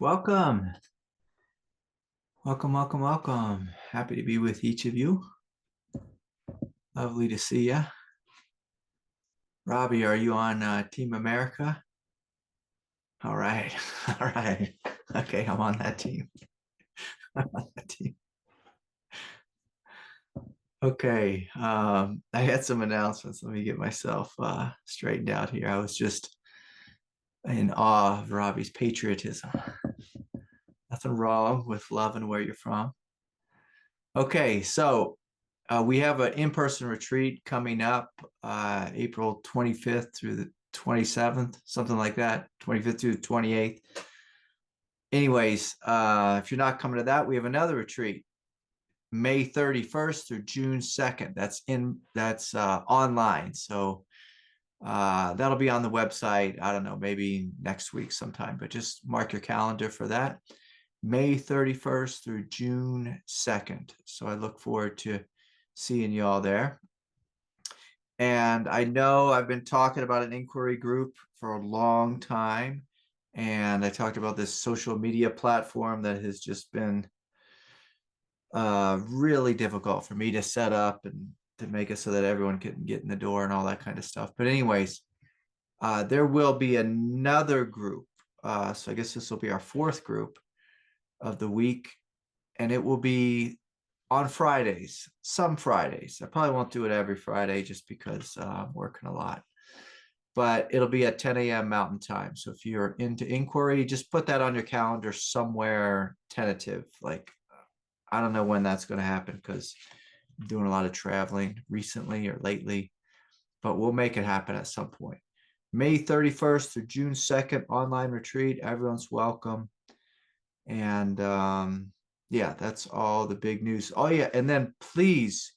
Welcome. Welcome, welcome, welcome. Happy to be with each of you. Lovely to see you. Robbie, are you on Team America? All right. All right. Okay, I'm on that team. I'm on that team. Okay. I had some announcements. Let me get myself straightened out here. I was just in awe of Robbie's patriotism. Nothing wrong with loving where you're from. Okay, so we have an in-person retreat coming up April 25th through the 27th, something like that, 25th through the 28th. Anyways, if you're not coming to that, we have another retreat, May 31st through June 2nd. That's online. So that'll be on the website. I don't know, maybe next week sometime, but just mark your calendar for that. May 31st through June 2nd. So I look forward to seeing you all there. And I know I've been talking about an inquiry group for a long time. And I talked about this social media platform that has just been really difficult for me to set up and to make it so that everyone can get in the door and all that kind of stuff. But anyways, there will be another group. So I guess this will be our fourth group of the week. And it will be on Fridays, some Fridays. I probably won't do it every Friday just because I'm working a lot. But it'll be at 10 a.m. Mountain Time. So if you're into inquiry, just put that on your calendar somewhere tentative. Like, I don't know when that's going to happen because I'm doing a lot of traveling recently or lately, but we'll make it happen at some point. May 31st through June 2nd, online retreat. Everyone's welcome. And yeah, that's all the big news. Oh, yeah. And then please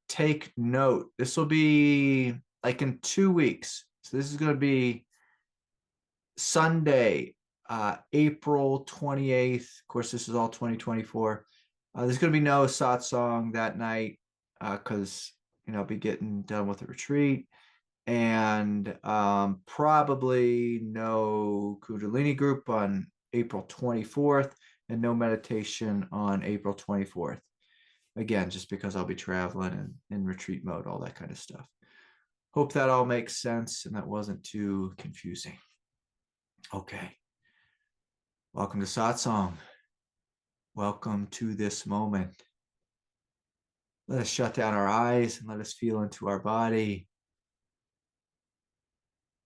take note. This will be like in 2 weeks. So this is going to be Sunday, April 28th. Of course, this is all 2024. There's going to be no satsang that night because, I'll be getting done with the retreat. And probably no Kundalini group on April 24th and no meditation on April 24th. Again, just because I'll be traveling and in retreat mode, all that kind of stuff. Hope that all makes sense and that wasn't too confusing. Okay. Welcome to Satsang. Welcome to this moment. Let us shut down our eyes and let us feel into our body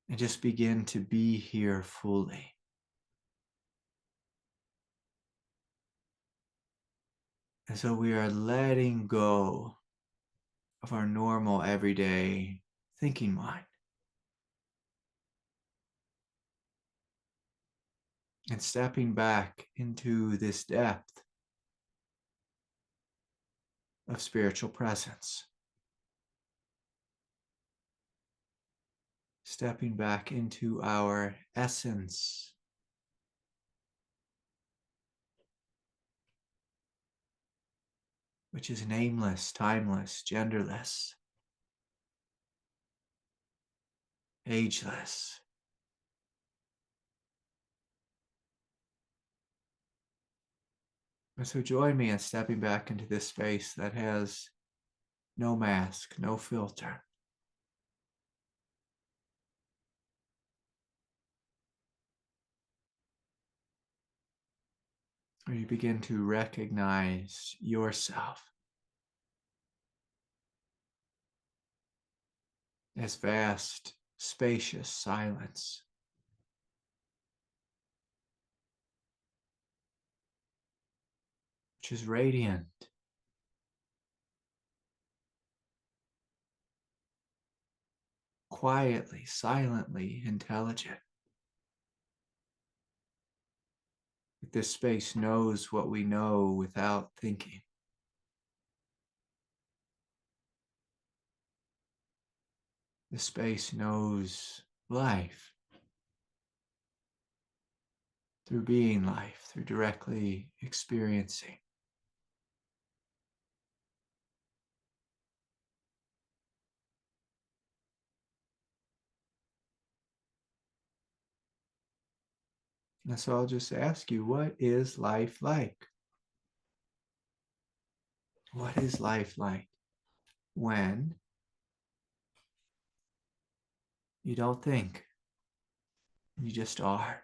and just begin to be here fully. And so we are letting go of our normal everyday thinking mind and stepping back into this depth of spiritual presence. Stepping back into our essence, which is nameless, timeless, genderless, ageless. And so join me in stepping back into this space that has no mask, no filter. Where you begin to recognize yourself as vast, spacious silence, which is radiant, quietly, silently intelligent. This space knows what we know without thinking. The space knows life through being life, through directly experiencing. And so I'll just ask you, what is life like? What is life like when you don't think, you just are?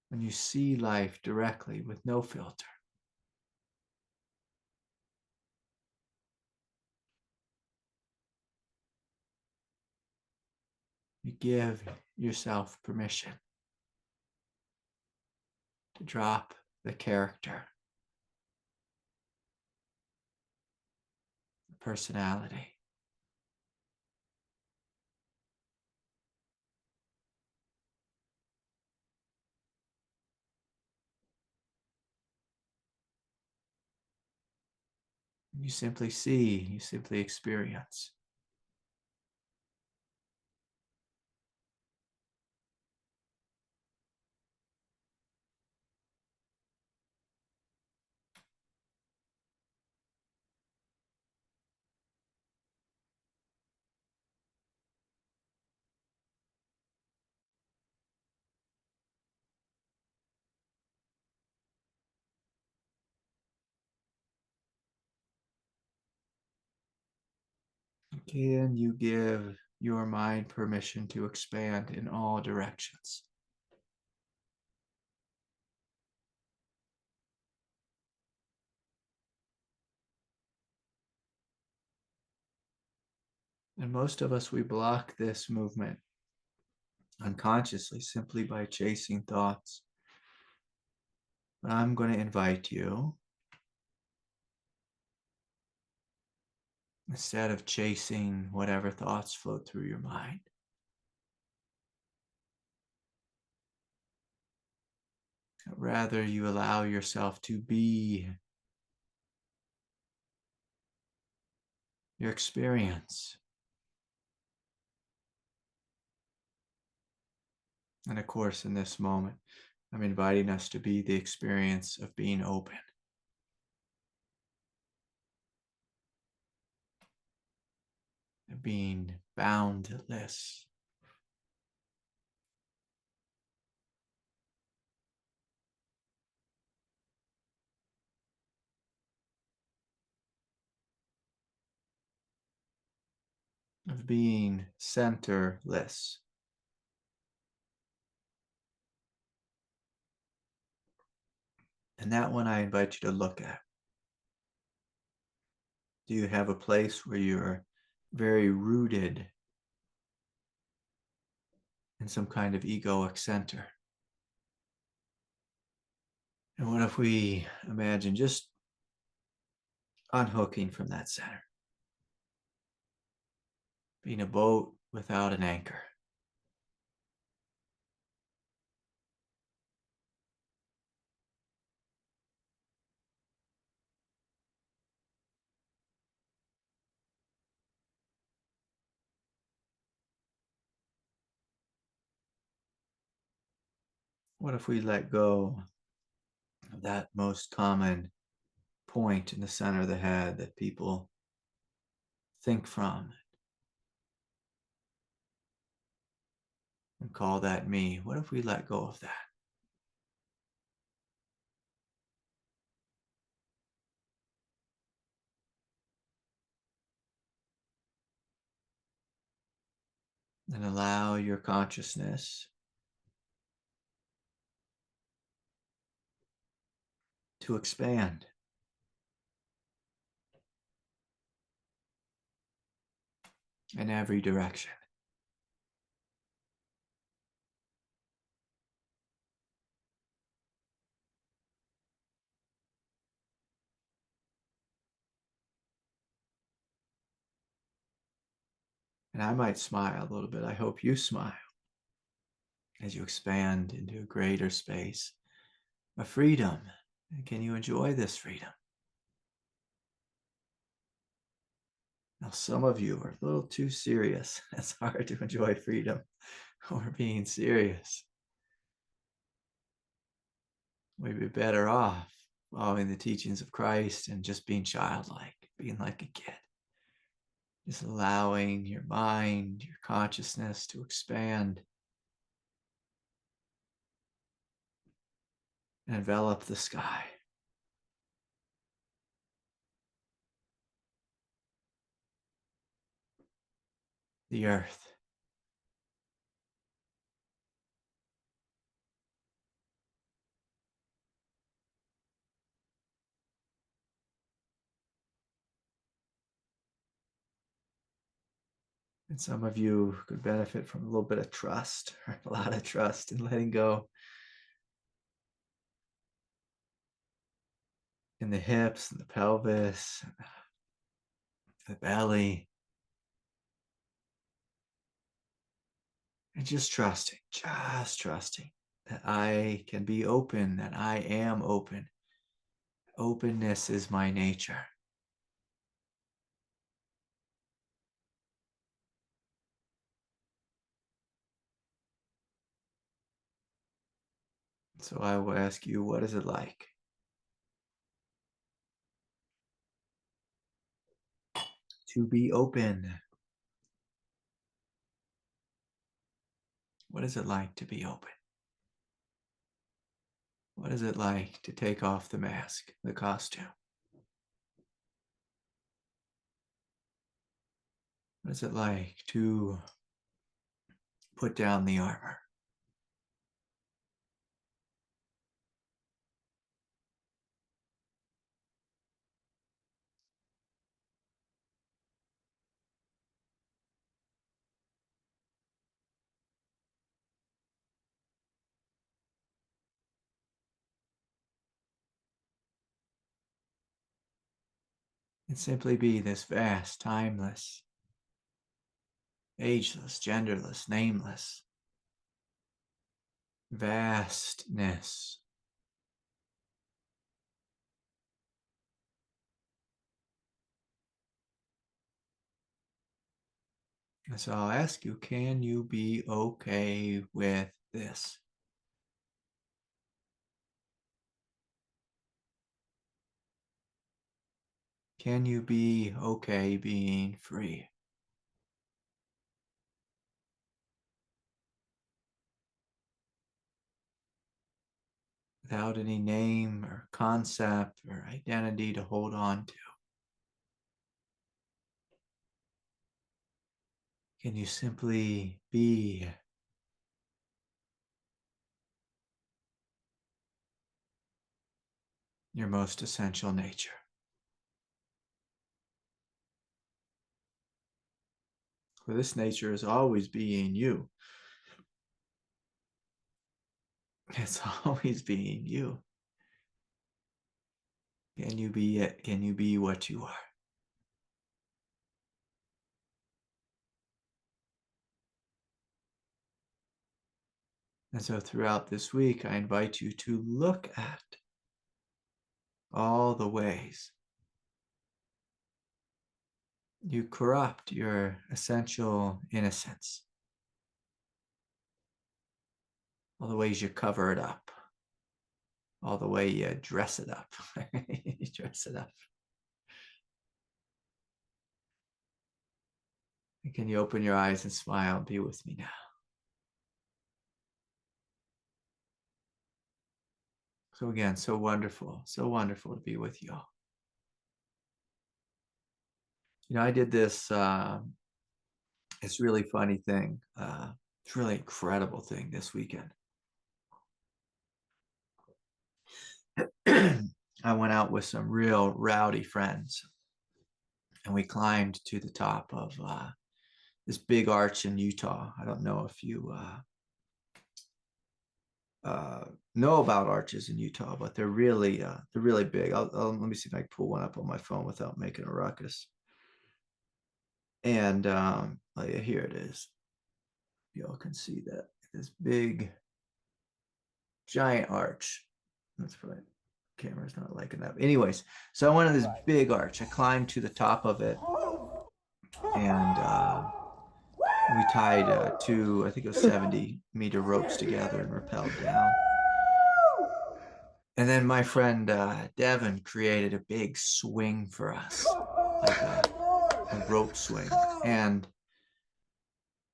When you see life directly with no filter. You give yourself permission to drop the character, the personality. You simply see, you simply experience. Can you give your mind permission to expand in all directions? And most of us, we block this movement unconsciously simply by chasing thoughts. But I'm going to invite you, instead of chasing whatever thoughts float through your mind, rather you allow yourself to be your experience. And of course, in this moment, I'm inviting us to be the experience of being open, of being boundless. Of being centerless. And that one I invite you to look at. Do you have a place where you're very rooted in some kind of egoic center? And what if we imagine just unhooking from that center, being a boat without an anchor? What if we let go of that most common point in the center of the head that people think from and call that me? What if we let go of that and allow your consciousness to expand in every direction? And I might smile a little bit. I hope you smile as you expand into a greater space of freedom. And can you enjoy this freedom? Now, some of you are a little too serious. It's hard to enjoy freedom or being serious. We'd be better off following the teachings of Christ and just being childlike, being like a kid. Just allowing your mind, your consciousness to expand and envelop the sky. The earth. And some of you could benefit from a little bit of trust, or a lot of trust in letting go in the hips and the pelvis, and the belly. And just trusting that I can be open, that I am open. Openness is my nature. So I will ask you, what is it like to be open? What is it like to be open? What is it like to take off the mask, the costume? What is it like to put down the armor? And simply be this vast, timeless, ageless, genderless, nameless vastness. And so I'll ask you, can you be okay with this? Can you be okay being free? Without any name or concept or identity to hold on to? Can you simply be your most essential nature? For this nature is always being you. It's always being you. Can you be it? Can you be what you are? And so throughout this week, I invite you to look at all the ways you corrupt your essential innocence, all the ways you cover it up, all the way you dress it up. You dress it up. And can you open your eyes and smile and be with me now? So again, so wonderful to be with you all. I did this it's really funny thing. It's really incredible thing this weekend. I went out with some real rowdy friends, and we climbed to the top of this big arch in Utah. I don't know if you know about arches in Utah, but they're really big. Let me see if I can pull one up on my phone without making a ruckus. And oh yeah, here it is. Y'all can see that this big, giant arch. That's probably camera's not liking that. Anyways, so I went on this big arch. I climbed to the top of it, and we tied two, I think it was 70-meter ropes together and rappelled down. And then my friend Devin created a big swing for us, like a rope swing. And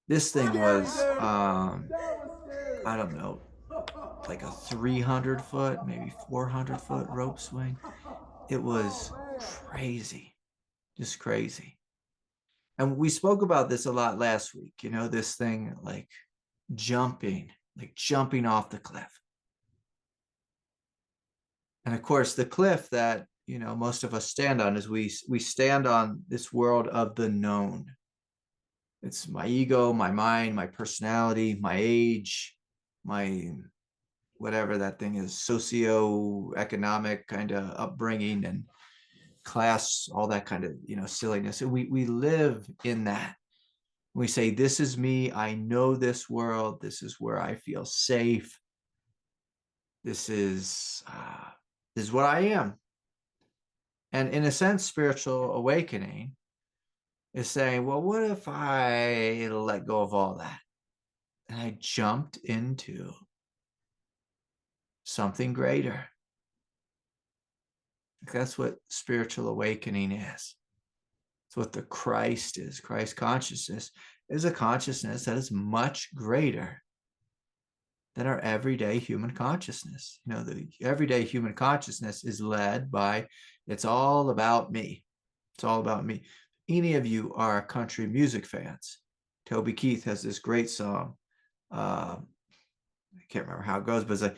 this thing was, I don't know, like a 300-foot, maybe 400-foot rope swing. It was crazy, just crazy. And we spoke about this a lot last week, this thing like jumping off the cliff. And of course, the cliff that, most of us stand on is we stand on this world of the known. It's my ego, my mind, my personality, my age, my whatever that thing is, socio-economic kind of upbringing and class, all that kind of, silliness. And we live in that. We say, this is me. I know this world. This is where I feel safe. This is what I am. And in a sense, spiritual awakening is saying, well, what if I let go of all that? And I jumped into something greater. That's what spiritual awakening is. It's what the Christ is. Christ consciousness is a consciousness that is much greater than our everyday human consciousness. The everyday human consciousness is led by, it's all about me. It's all about me. Any of you are country music fans. Toby Keith has this great song. I can't remember how it goes, but it's like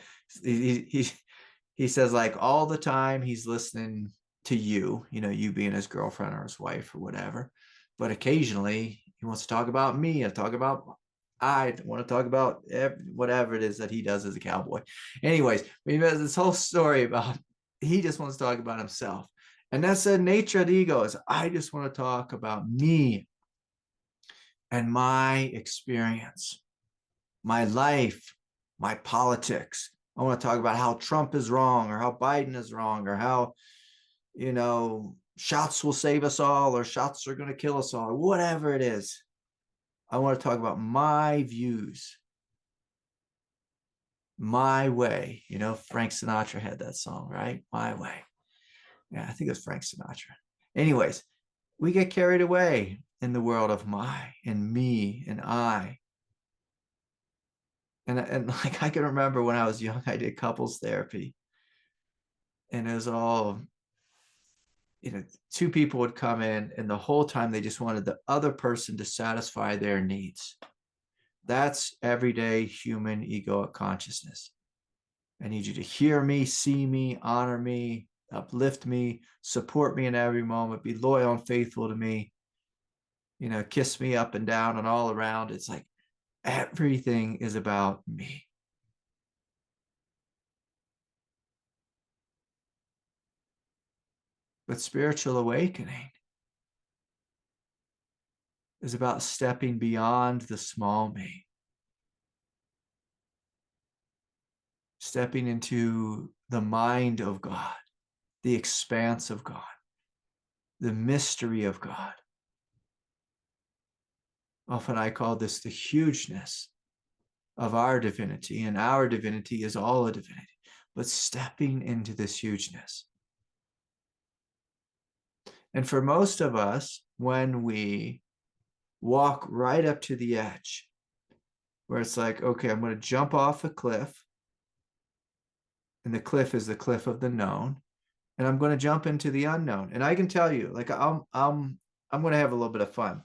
he says, like, all the time he's listening to you, you being his girlfriend or his wife or whatever. But occasionally he wants to talk about me and I want to talk about whatever it is that he does as a cowboy. Anyways, he has this whole story about he just wants to talk about himself. And that's the nature of the ego, is I just want to talk about me and my experience, my life, my politics. I want to talk about how Trump is wrong or how Biden is wrong or how, shots will save us all or shots are going to kill us all or whatever it is. I want to talk about my views, my way. Frank Sinatra had that song, right? My way. Yeah, I think it was Frank Sinatra. Anyways, we get carried away in the world of my and me and I. And like, I can remember when I was young, I did couples therapy, and it was all, two people would come in, and the whole time they just wanted the other person to satisfy their needs. That's everyday human egoic consciousness. I need you to hear me, see me, honor me, uplift me, support me in every moment, be loyal and faithful to me, kiss me up and down and all around. It's like everything is about me. But spiritual awakening is about stepping beyond the small me, stepping into the mind of God, the expanse of God, the mystery of God. Often I call this the hugeness of our divinity, and our divinity is all a divinity, but stepping into this hugeness. And for most of us, when we walk right up to the edge, where it's like, okay, I'm going to jump off a cliff, and the cliff is the cliff of the known, and I'm going to jump into the unknown. And I can tell you, like, I'm going to have a little bit of fun.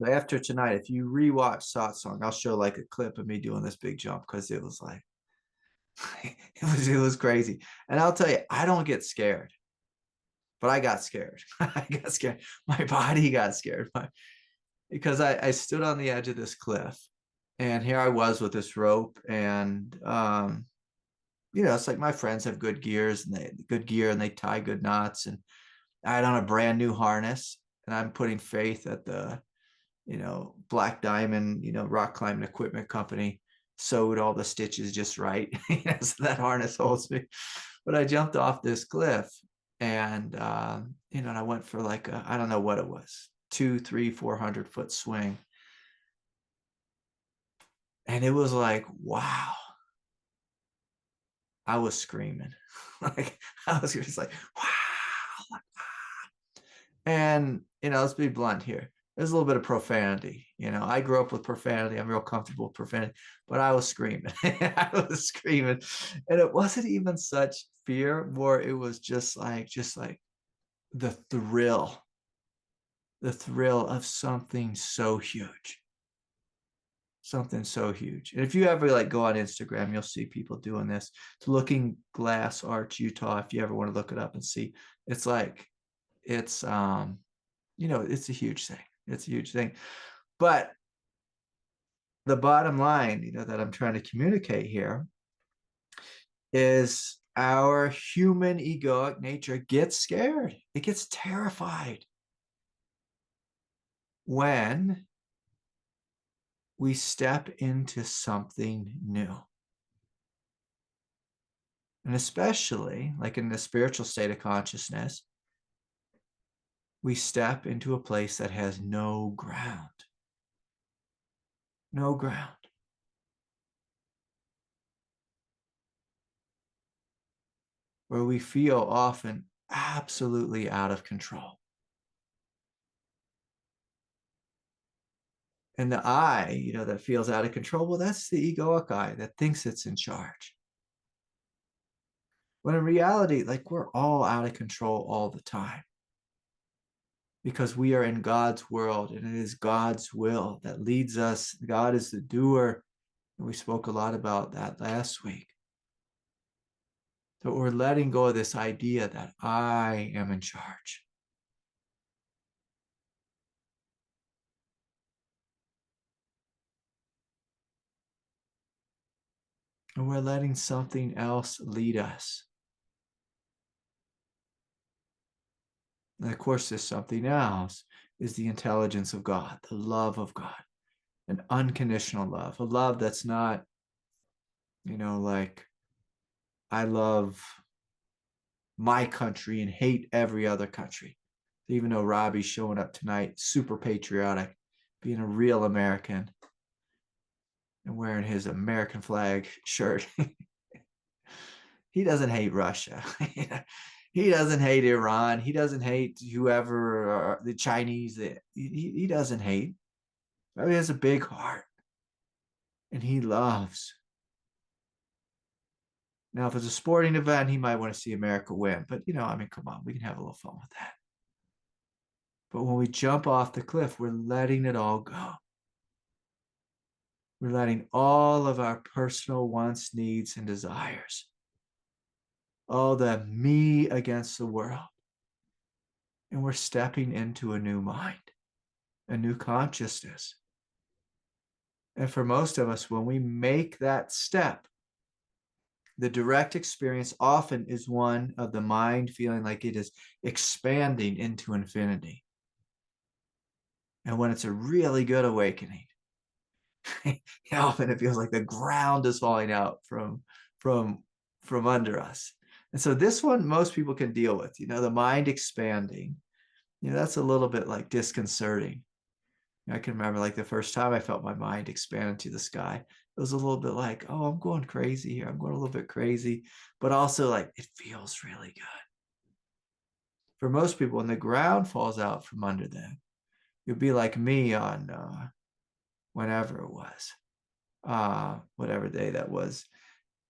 So after tonight, if you rewatch Satsang, I'll show like a clip of me doing this big jump, because it was like, it was crazy. And I'll tell you, I don't get scared, but I got scared. I got scared. My body got scared because I stood on the edge of this cliff, and here I was with this rope, and it's like my friends have good gears and they tie good knots, and I had on a brand new harness, and I'm putting faith at the Black Diamond rock climbing equipment company sewed all the stitches just right. So that harness holds me. But I jumped off this cliff, and and I went for like I don't know what it was, 200, 300, 400-foot swing. And it was like, wow. I was screaming. Like I was just like, wow. And, let's be blunt here. There's a little bit of profanity. I grew up with profanity. I'm real comfortable with profanity, but I was screaming. I was screaming. And it wasn't even such fear, more it was just like the thrill of something so huge. Something so huge. And if you ever like go on Instagram, you'll see people doing this. To Looking Glass Arch, Utah, if you ever want to look it up and see, it's like it's a huge thing. It's a huge thing. But the bottom line, that I'm trying to communicate here is our human egoic nature gets scared. It gets terrified when we step into something new. And especially like in the spiritual state of consciousness, we step into a place that has no ground. No ground. Where we feel often absolutely out of control. And the I, that feels out of control, well, that's the egoic I that thinks it's in charge. When in reality, like we're all out of control all the time because we are in God's world and it is God's will that leads us. God is the doer. And we spoke a lot about that last week. So we're letting go of this idea that I am in charge. And we're letting something else lead us. And of course, this something else is the intelligence of God, the love of God, an unconditional love, a love that's not, like I love my country and hate every other country. Even though Robbie's showing up tonight, super patriotic, being a real American and wearing his American flag shirt, he doesn't hate Russia. He doesn't hate Iran. He doesn't hate whoever, the Chinese. He doesn't hate. I mean, he has a big heart and he loves. Now, if it's a sporting event, he might want to see America win. But, come on, we can have a little fun with that. But when we jump off the cliff, we're letting it all go. We're letting all of our personal wants, needs, and desires, all the me against the world. And we're stepping into a new mind, a new consciousness. And for most of us, when we make that step, the direct experience often is one of the mind feeling like it is expanding into infinity. And when it's a really good awakening, often it feels like the ground is falling out from under us. And so this one most people can deal with, the mind expanding. That's a little bit like disconcerting. I can remember like the first time I felt my mind expand into the sky. It was a little bit like, oh, I'm going crazy here. I'm going a little bit crazy, but also like it feels really good. For most people, when the ground falls out from under them, you'll be like me on whenever it was, whatever day that was,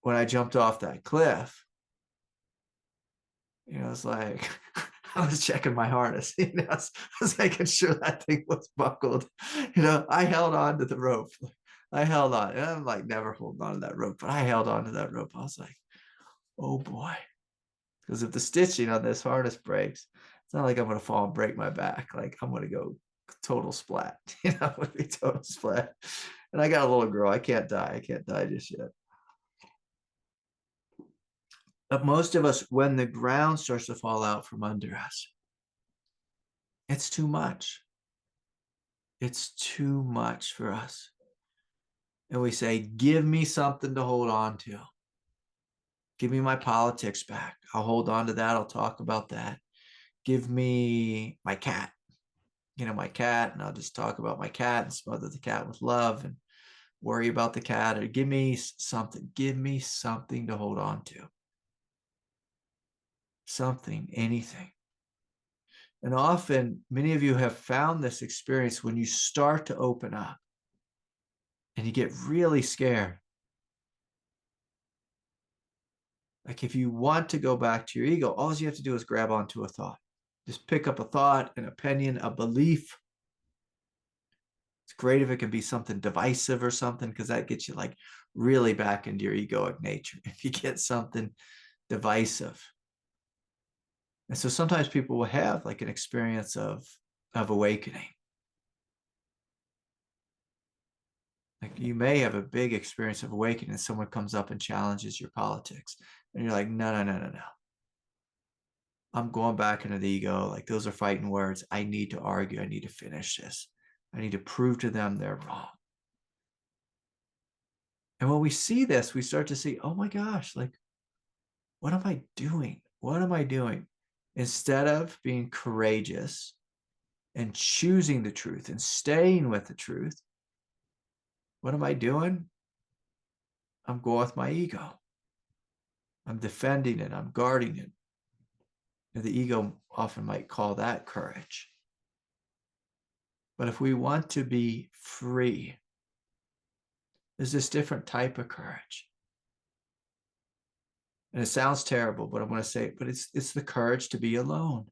when I jumped off that cliff. It's like I was checking my harness. I was making sure that thing was buckled. I held on to the rope. I held on. And I'm like never holding on to that rope, but I held on to that rope. I was like, oh boy. Because if the stitching on this harness breaks, it's not like I'm going to fall and break my back. Like I'm going to go total splat. It would be total splat. And I got a little girl. I can't die. I can't die just yet. But most of us, when the ground starts to fall out from under us, it's too much. It's too much for us. And we say, give me something to hold on to. Give me my politics back. I'll hold on to that. I'll talk about that. Give me my cat, my cat, and I'll just talk about my cat and smother the cat with love. And worry about the cat, or give me something to hold on to. Something, anything. And often, many of you have found this experience when you start to open up and you get really scared. Like if you want to go back to your ego, all you have to do is grab onto a thought. Just pick up a thought, an opinion, a belief. It's great if it can be something divisive or something, because that gets you like really back into your egoic nature. If you get something divisive. And so sometimes people will have like an experience of awakening. Like you may have a big experience of awakening and someone comes up and challenges your politics. And you're like, no. I'm going back into the ego. Like those are fighting words. I need to argue. I need to finish this. I need to prove to them they're wrong. And when we see this, we start to see, oh my gosh, like, what am I doing? What am I doing? Instead of being courageous and choosing the truth and staying with the truth, what am I doing? I'm going with my ego. I'm defending it. I'm guarding it. The ego often might call that courage. But if we want to be free, there's this different type of courage. And it sounds terrible, but I'm going to say it, but it's the courage to be alone.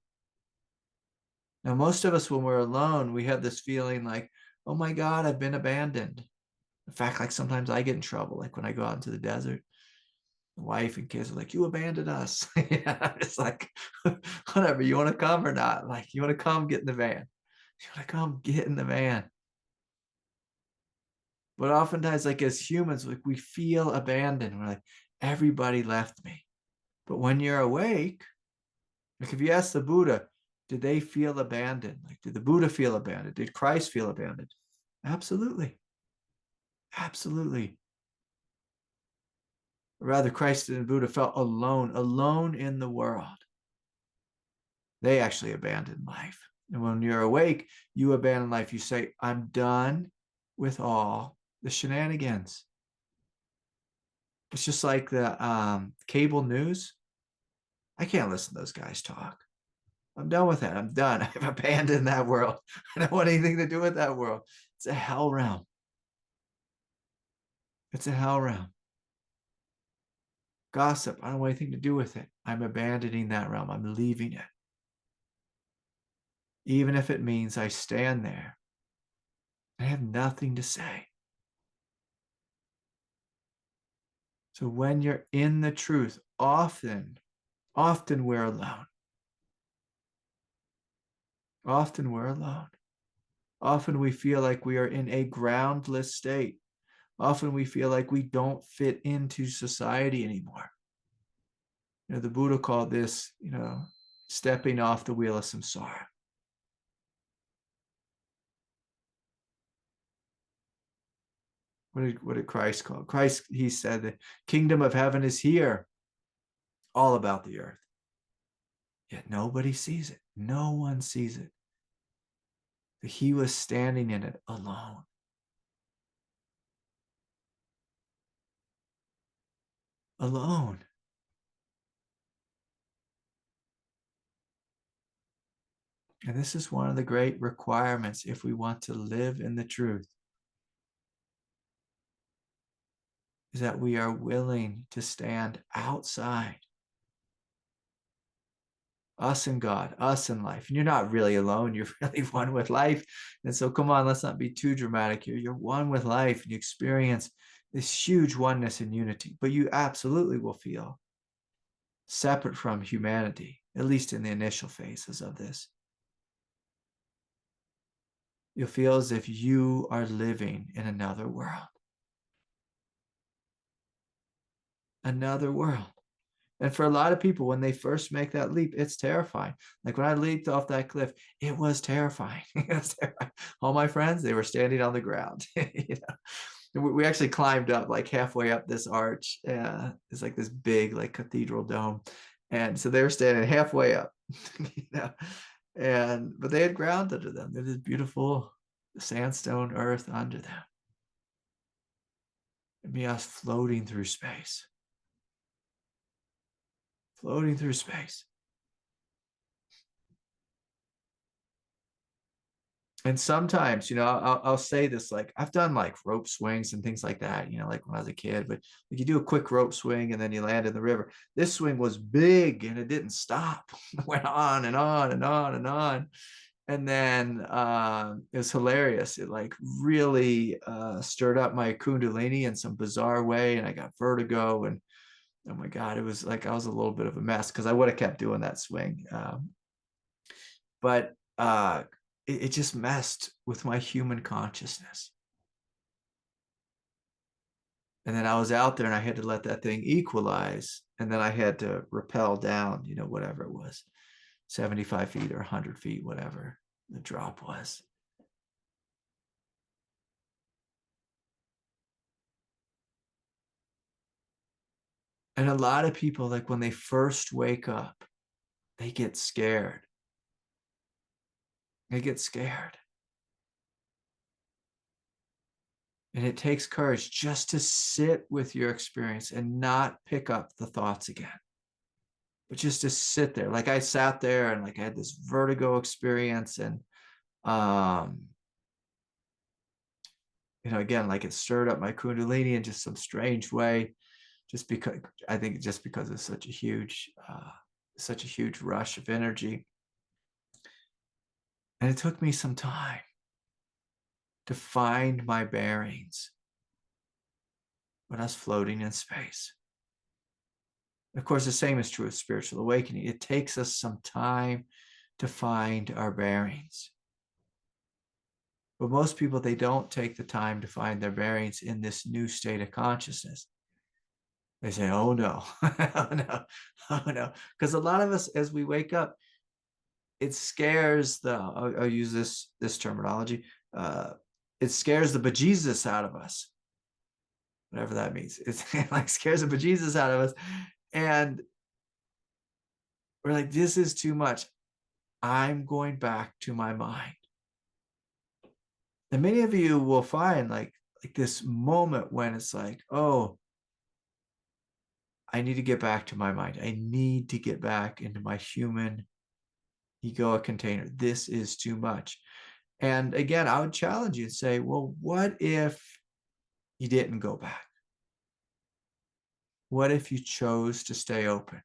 Now, most of us, when we're alone, we have this feeling like, oh my God, I've been abandoned. In fact, like sometimes I get in trouble, like when I go out into the desert, the wife and kids are like, you abandoned us. Yeah, it's like, whatever, you want to come or not? Like, you want to come, get in the van. You want to come, get in the van. But oftentimes, like as humans, like we feel abandoned. We're like, everybody left me. But when you're awake, like if you ask the Buddha, did they feel abandoned? Like, did the Buddha feel abandoned? Did Christ feel abandoned? Absolutely. Absolutely. Or rather, Christ and Buddha felt alone in the world. They actually abandoned life. And when you're awake, you abandon life. You say, I'm done with all the shenanigans. It's just like the cable news. I can't listen to those guys talk. I'm done with that. I'm done. I've abandoned that world. I don't want anything to do with that world. It's a hell realm. It's a hell realm. Gossip, I don't want anything to do with it. I'm abandoning that realm. I'm leaving it. Even if it means I stand there. I have nothing to say. So when you're in the truth, often we're alone. Often we're alone. Often we feel like we are in a groundless state. Often we feel like we don't fit into society anymore. The Buddha called this, stepping off the wheel of samsara. What did Christ call it? Christ, he said, the kingdom of heaven is here, all about the earth. Yet nobody sees it. No one sees it. He was standing in it alone. Alone. And this is one of the great requirements if we want to live in the truth, is that we are willing to stand outside. Us and God, us and life. And you're not really alone. You're really one with life. And so come on, let's not be too dramatic here. You're one with life and you experience this huge oneness and unity, but you absolutely will feel separate from humanity, at least in the initial phases of this. You'll feel as if you are living in another world. Another world. And for a lot of people, when they first make that leap, it's terrifying. Like when I leaped off that cliff, it was terrifying. It was terrifying. All my friends, they were standing on the ground. We actually climbed up like halfway up this arch. It's like this big like cathedral dome. And so they were standing halfway up, but they had ground under them. There's this beautiful sandstone earth under them. It'd be us floating through space. Floating through space. And sometimes, I'll say this, like I've done like rope swings and things like that, like when I was a kid, but like you do a quick rope swing and then you land in the river. This swing was big and it didn't stop. It went on and on and on and on. And then it was hilarious. It like really stirred up my kundalini in some bizarre way. And I got vertigo and oh my God, it was like I was a little bit of a mess because I would have kept doing that swing. But it just messed with my human consciousness. And then I was out there and I had to let that thing equalize. And then I had to rappel down, whatever it was, 75 feet or 100 feet, whatever the drop was. And a lot of people, like when they first wake up, they get scared. They get scared. And it takes courage just to sit with your experience and not pick up the thoughts again, but just to sit there. Like I sat there and like I had this vertigo experience and, again, like it stirred up my kundalini in just some strange way, just because I think just because it's such a huge rush of energy. And it took me some time to find my bearings when I was floating in space. Of course, the same is true of spiritual awakening. It takes us some time to find our bearings. But most people, they don't take the time to find their bearings in this new state of consciousness. They say, oh no, oh no, oh no. Because a lot of us, as we wake up, it scares I'll use this terminology, it scares the bejesus out of us, whatever that means. It's like scares the bejesus out of us. And we're like, this is too much. I'm going back to my mind. And many of you will find like this moment when it's like, oh, I need to get back to my mind. I need to get back into my human egoic container. This is too much. And again, I would challenge you and say, well, what if you didn't go back? What if you chose to stay open?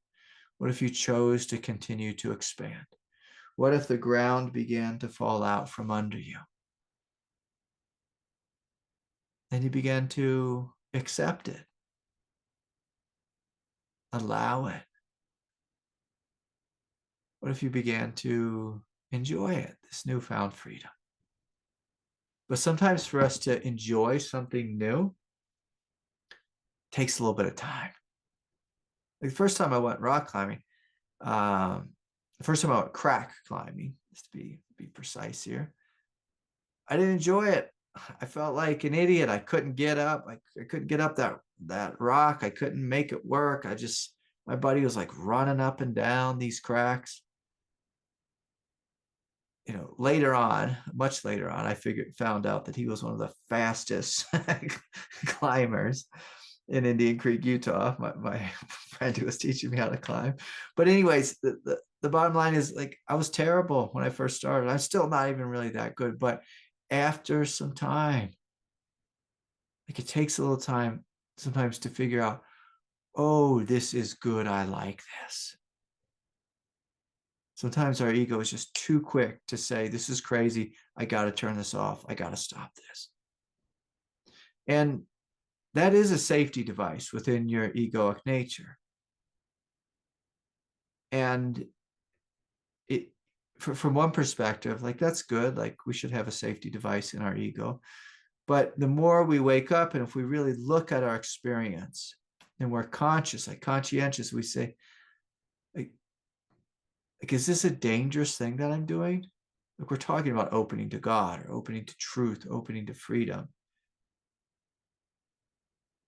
What if you chose to continue to expand? What if the ground began to fall out from under you? Then you began to accept it, allow it. What if you began to enjoy it, this newfound freedom? But sometimes for us to enjoy something new, it takes a little bit of time. Like the first time I went rock climbing, the first time I went crack climbing, just to be precise here, I didn't enjoy it. I felt like an idiot. I couldn't get up. I couldn't get up that rock. I couldn't make it work. My buddy was like running up and down these cracks. Later on, much later on, I found out that he was one of the fastest climbers in Indian Creek, Utah. My friend who was teaching me how to climb. But anyways, the bottom line is like I was terrible when I first started. I'm still not even really that good, but after some time, like it takes a little time sometimes to figure out, oh, this is good. I like this. Sometimes our ego is just too quick to say, this is crazy. I got to turn this off. I got to stop this. And that is a safety device within your egoic nature. And from one perspective, like that's good. Like we should have a safety device in our ego. But the more we wake up and if we really look at our experience and we're conscious, like conscientious, we say, like, is this a dangerous thing that I'm doing? Like we're talking about opening to God or opening to truth, opening to freedom.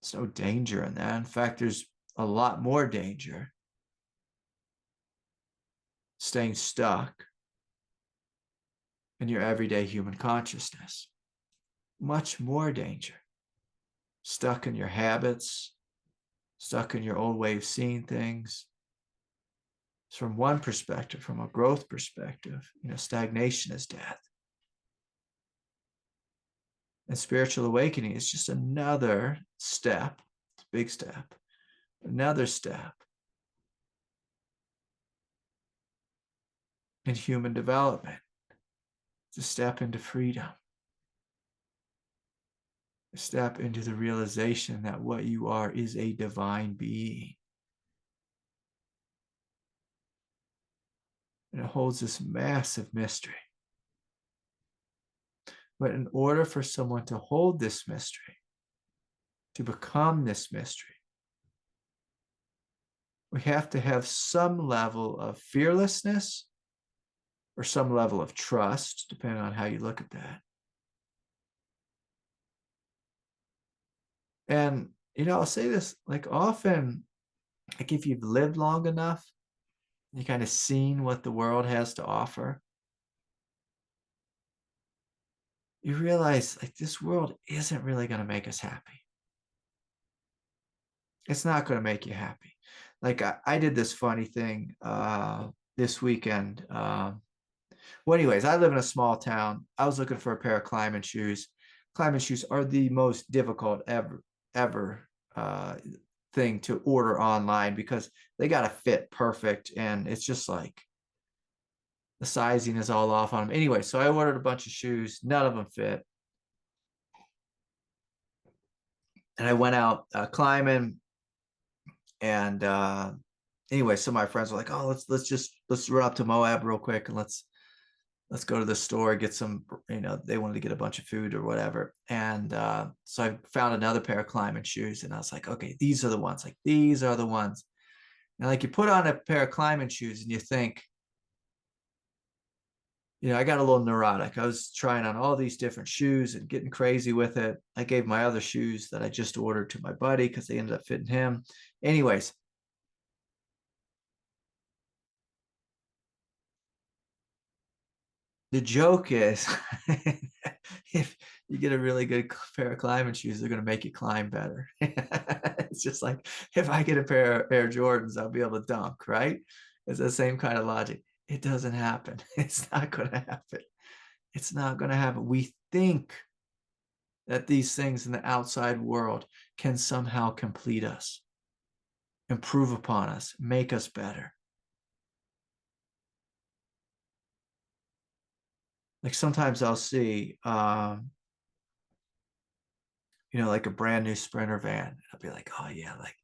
There's no danger in that. In fact, there's a lot more danger staying stuck in your everyday human consciousness. Much more danger stuck in your habits, stuck in your old way of seeing things. It's from one perspective, from a growth perspective, stagnation is death. And spiritual awakening is just another step, it's a big step, another step in human development. It's a step into freedom, a step into the realization that what you are is a divine being. And it holds this massive mystery. But in order for someone to hold this mystery, to become this mystery, we have to have some level of fearlessness or some level of trust, depending on how you look at that. And, I'll say this, like often, like if you've lived long enough, you kind of seen what the world has to offer, you realize like this world isn't really going to make us happy. It's not going to make you happy. Like I did this funny thing this weekend. Well, anyways, I live in a small town. I was looking for a pair of climbing shoes. Climbing shoes are the most difficult ever thing to order online because they got to fit perfect. And it's just like the sizing is all off on them. Anyway, so I ordered a bunch of shoes. None of them fit. And I went out climbing. And anyway, some of my friends were like, "Oh, let's run up to Moab real quick and let's go to the store, get some, they wanted to get a bunch of food or whatever." And so I found another pair of climbing shoes and I was like, okay, these are the ones, like these are the ones. And like you put on a pair of climbing shoes and you think, I got a little neurotic. I was trying on all these different shoes and getting crazy with it. I gave my other shoes that I just ordered to my buddy because they ended up fitting him. Anyways, the joke is if you get a really good pair of climbing shoes, they're going to make you climb better. It's just like if I get a pair of Air Jordans, I'll be able to dunk, right? It's the same kind of logic. It doesn't happen. It's not going to happen. It's not going to happen. We think that these things in the outside world can somehow complete us, improve upon us, make us better. Like sometimes I'll see like a brand new Sprinter van. I'll be like, oh yeah, like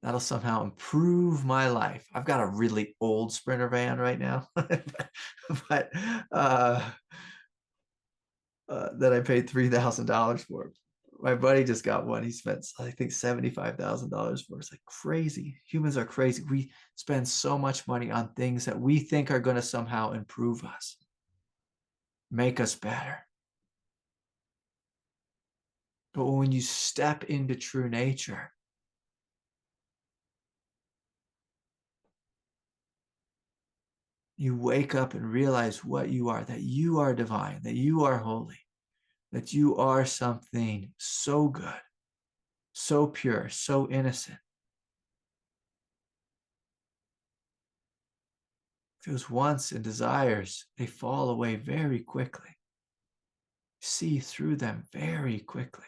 that'll somehow improve my life. I've got a really old Sprinter van right now, but that I paid $3,000 for. My buddy just got one. He spent, I think, $75,000 for. It's like crazy. Humans are crazy. We spend so much money on things that we think are going to somehow improve us, make us better. But when you step into true nature, you wake up and realize what you are, that you are divine, that you are holy, that you are something so good, so pure, so innocent. Those wants and desires, they fall away very quickly. See through them very quickly.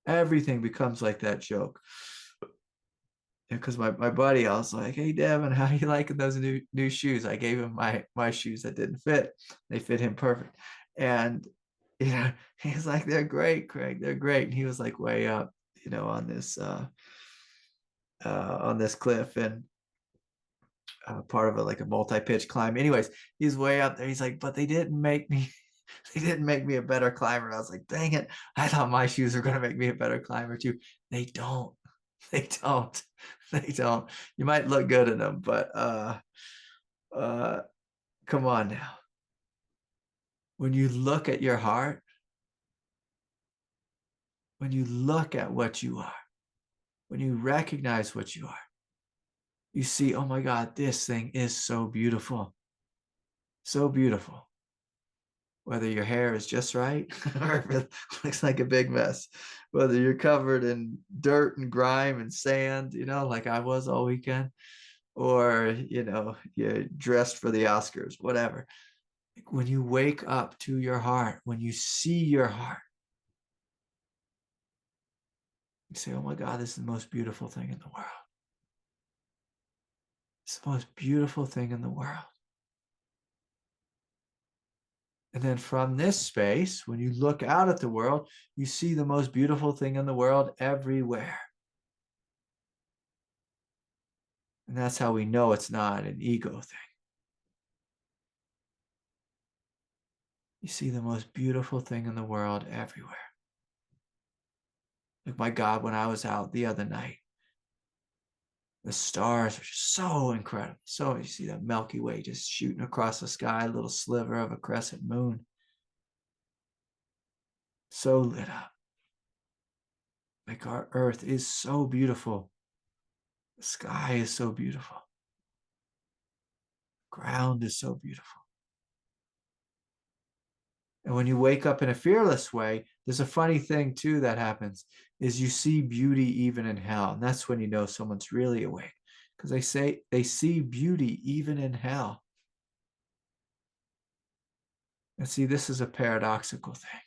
Everything becomes like that joke. Because my buddy, I was like, hey Devin, how you liking those new shoes? I gave him my shoes that didn't fit. They fit him perfect. And he's like, they're great, Craig. They're great. And he was like way up, on this cliff and part of like a multi-pitch climb. Anyways, he's way up there. He's like, but they didn't make me a better climber. And I was like, dang it. I thought my shoes were going to make me a better climber too. They don't. They don't. They don't. You might look good in them, but come on now. When you look at your heart, when you look at what you are, when you recognize what you are, you see, oh my God, this thing is so beautiful. So beautiful. whether your hair is just right or if it looks like a big mess, whether you're covered in dirt and grime and sand, like I was all weekend, or, you're dressed for the Oscars, whatever. Like when you wake up to your heart, when you see your heart, you say, oh my God, this is the most beautiful thing in the world. It's the most beautiful thing in the world. And then from this space, when you look out at the world, you see the most beautiful thing in the world everywhere. And that's how we know it's not an ego thing. You see the most beautiful thing in the world everywhere. Like, my God, when I was out the other night, the stars are just so incredible. So you see that Milky Way just shooting across the sky, a little sliver of a crescent moon. So lit up. Like, our earth is so beautiful. The sky is so beautiful. The ground is so beautiful. And when you wake up in a fearless way, there's a funny thing too that happens, is you see beauty even in hell. And that's when you know someone's really awake, because they say they see beauty even in hell. And see, this is a paradoxical thing.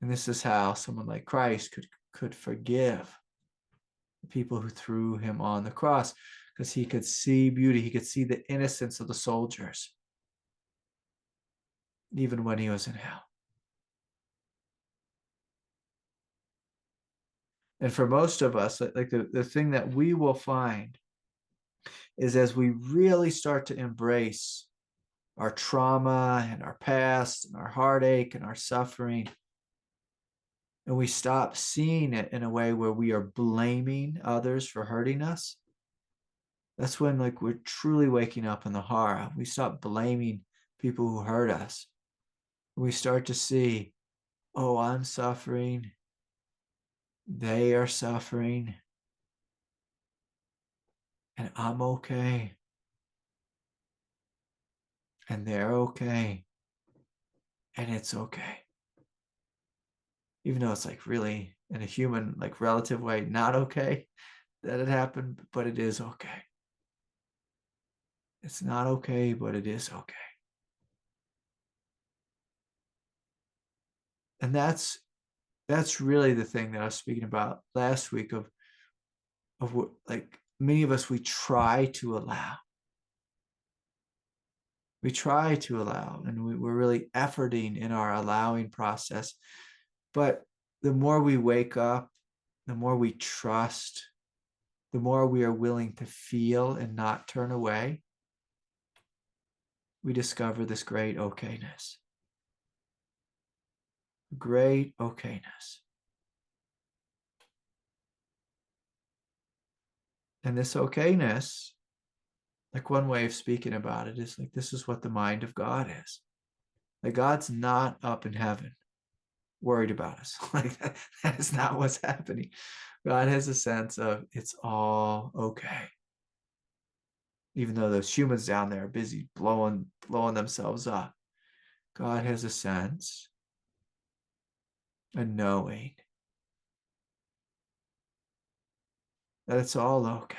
And this is how someone like Christ could forgive the people who threw him on the cross, because he could see beauty. He could see the innocence of the soldiers, even when he was in hell. And for most of us, like the thing that we will find is, as we really start to embrace our trauma and our past and our heartache and our suffering, and we stop seeing it in a way where we are blaming others for hurting us, that's when, like, we're truly waking up in the hara. We stop blaming people who hurt us. We start to see, oh, I'm suffering, they are suffering, and I'm okay, and they're okay, and it's okay. Even though it's like really, in a human, like, relative way, not okay that it happened, but it is okay. It's not okay, but it is okay. And that's really the thing that I was speaking about last week, of what, like, many of us, we try to allow. We try to allow, and we're really efforting in our allowing process. But the more we wake up, the more we trust, the more we are willing to feel and not turn away, we discover this great okayness. Great okayness. And this okayness, like, one way of speaking about it is, like, this is what the mind of God is. Like, God's not up in heaven worried about us. Like, that is not what's happening. God has a sense of, it's all okay. Even though those humans down there are busy blowing themselves up, God has a sense, a knowing, that it's all okay.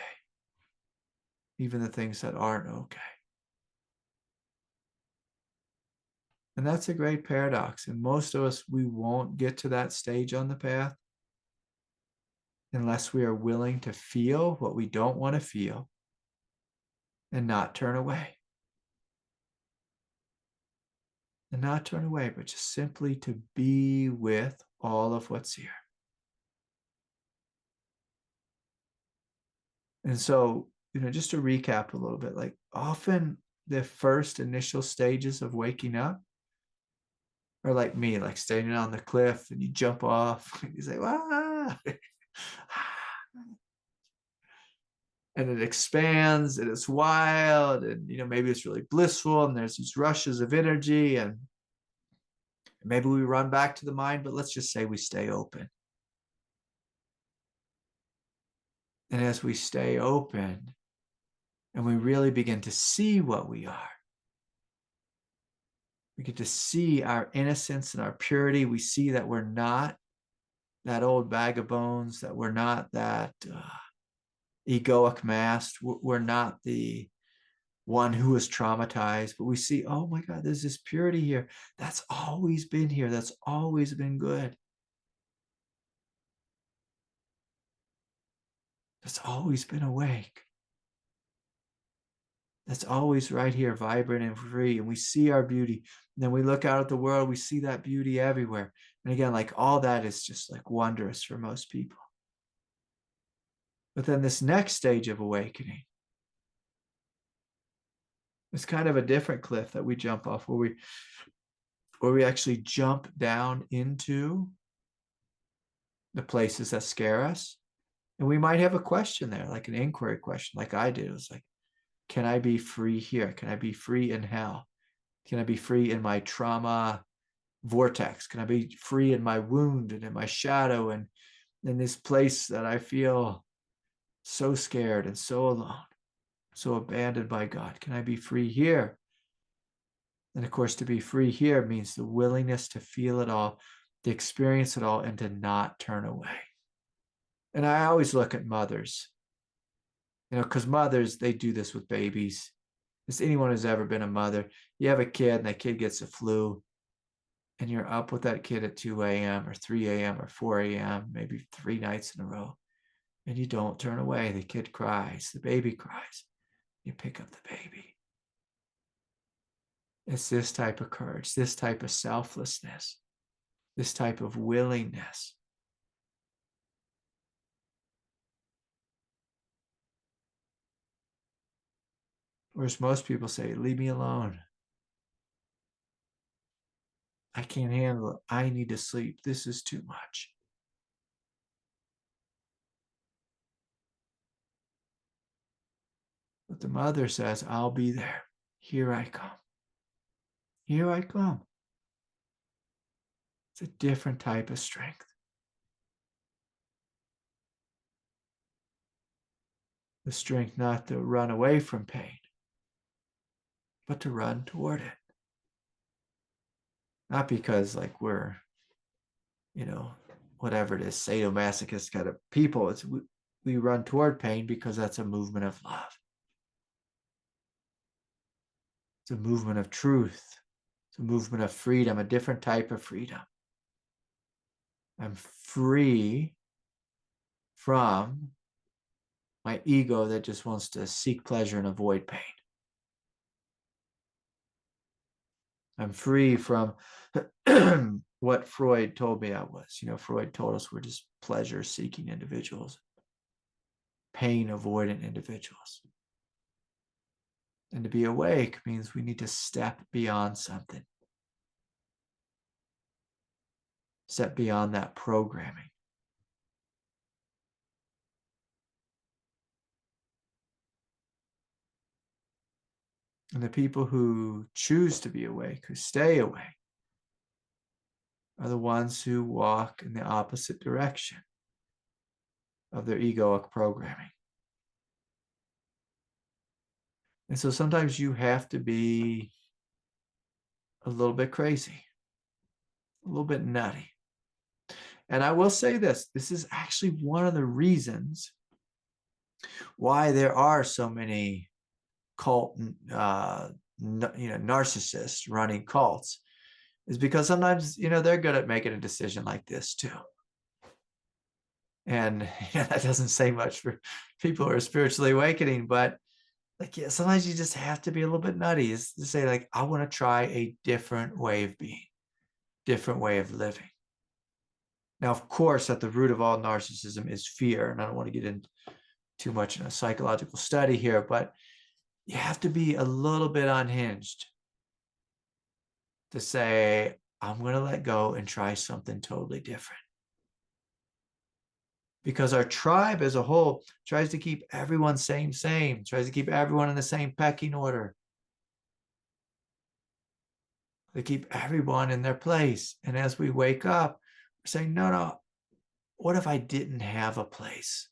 Even the things that aren't okay. And that's a great paradox. And most of us, we won't get to that stage on the path unless we are willing to feel what we don't want to feel and not turn away. And not turn away, but just simply to be with all of what's here. And so, just to recap a little bit, like, often the first initial stages of waking up are like me, like standing on the cliff and you jump off and you say, "Ah!" And it expands and it's wild, and maybe it's really blissful, and there's these rushes of energy, and maybe we run back to the mind, but let's just say we stay open. And as we stay open and we really begin to see what we are, We get to see our innocence and our purity. We see that we're not that old bag of bones, that we're not that egoic mask. We're not the one who was traumatized, but we see, oh my God, there's this purity here. That's always been here. That's always been good. That's always been awake. That's always right here, vibrant and free. And we see our beauty. And then we look out at the world, we see that beauty everywhere. And again, like all that is just like wondrous for most people. But then this next stage of awakening is kind of a different cliff that we jump off, where we actually jump down into the places that scare us. And we might have a question there, like an inquiry question, like I did. It was like, can I be free here? Can I be free in hell? Can I be free in my trauma vortex? Can I be free in my wound and in my shadow and in this place that I feel so scared and so alone, so abandoned by God? Can I be free here? And of course, to be free here means the willingness to feel it all, to experience it all, and to not turn away. And I always look at mothers, because mothers, they do this with babies. As anyone who's ever been a mother, you have a kid and that kid gets a flu, and you're up with that kid at 2 a.m. or 3 a.m. or 4 a.m., maybe 3 nights in a row, and you don't turn away. The kid cries, the baby cries. You pick up the baby. It's this type of courage, this type of selflessness, this type of willingness. Whereas most people say, leave me alone. I can't handle it. I need to sleep. This is too much. But the mother says, I'll be there. Here I come. Here I come. It's a different type of strength. The strength not to run away from pain, but to run toward it. Not because like we're, whatever it is, sadomasochist kind of people. It's we run toward pain because that's a movement of love. It's a movement of truth. It's a movement of freedom, a different type of freedom. I'm free from my ego that just wants to seek pleasure and avoid pain. I'm free from what Freud told me I was. Freud told us we're just pleasure-seeking individuals, pain-avoidant individuals. And to be awake means we need to step beyond something. Step beyond that programming. And the people who choose to be awake, who stay awake, are the ones who walk in the opposite direction of their egoic programming. And so sometimes you have to be a little bit crazy, a little bit nutty. And I will say this is actually one of the reasons why there are so many cult, narcissists running cults, is because sometimes, they're good at making a decision like this too. And that doesn't say much for people who are spiritually awakening, but sometimes you just have to be a little bit nutty, is to say I want to try a different way of being, different way of living. Now, of course, at the root of all narcissism is fear. And I don't want to get into too much in a psychological study here, but you have to be a little bit unhinged to say, I'm going to let go and try something totally different. Because our tribe as a whole tries to keep everyone same, tries to keep everyone in the same pecking order. They keep everyone in their place. And as we wake up, we're saying, no, what if I didn't have a place?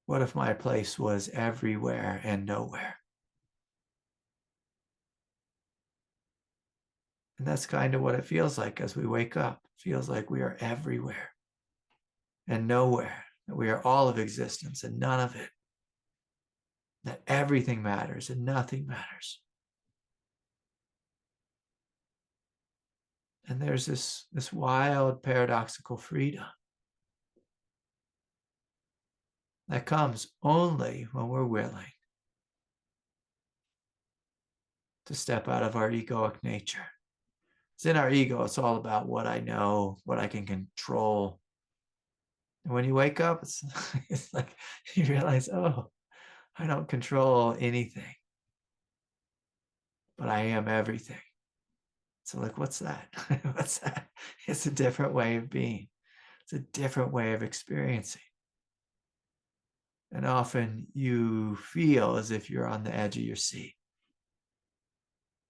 What if my place was everywhere and nowhere? And that's kind of what it feels like as we wake up. It feels like we are everywhere and nowhere, that we are all of existence and none of it, that everything matters and nothing matters. And there's this wild paradoxical freedom that comes only when we're willing to step out of our egoic nature. It's in our ego, it's all about what I know, what I can control. And when you wake up, it's like you realize, oh, I don't control anything, but I am everything. So, like, what's that? What's that? It's a different way of being, it's a different way of experiencing. And often you feel as if you're on the edge of your seat.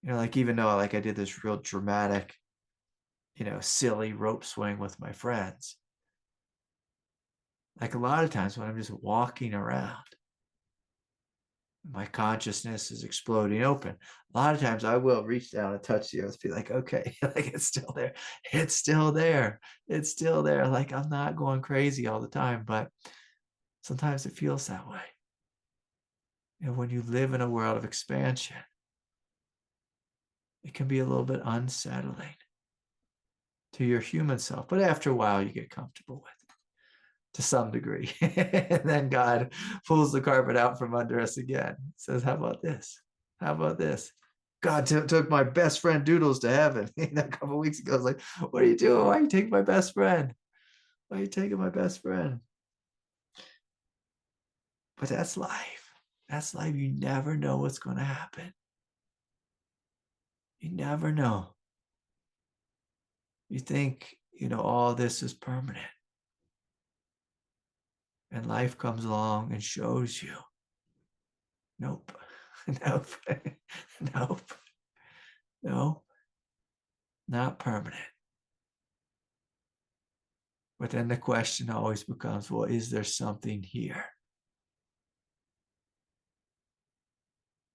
Like, even though, like, I did this real dramatic, silly rope swing with my friends, like, a lot of times when I'm just walking around, my consciousness is exploding open. A lot of times I will reach down and touch the earth, be like, okay, like, it's still there. It's still there. It's still there. Like, I'm not going crazy all the time, but sometimes it feels that way. When you live in a world of expansion, it can be a little bit unsettling to your human self, but after a while you get comfortable with it to some degree. And then God pulls the carpet out from under us again. Says, how about this? How about this? God took my best friend Doodles to heaven a couple of weeks ago. I was like, what are you doing? Why are you taking my best friend? Why are you taking my best friend? But that's life. That's life. You never know what's going to happen. You never know. You think, all this is permanent. And life comes along and shows you, nope, nope, nope, no, not permanent. But then the question always becomes, well, is there something here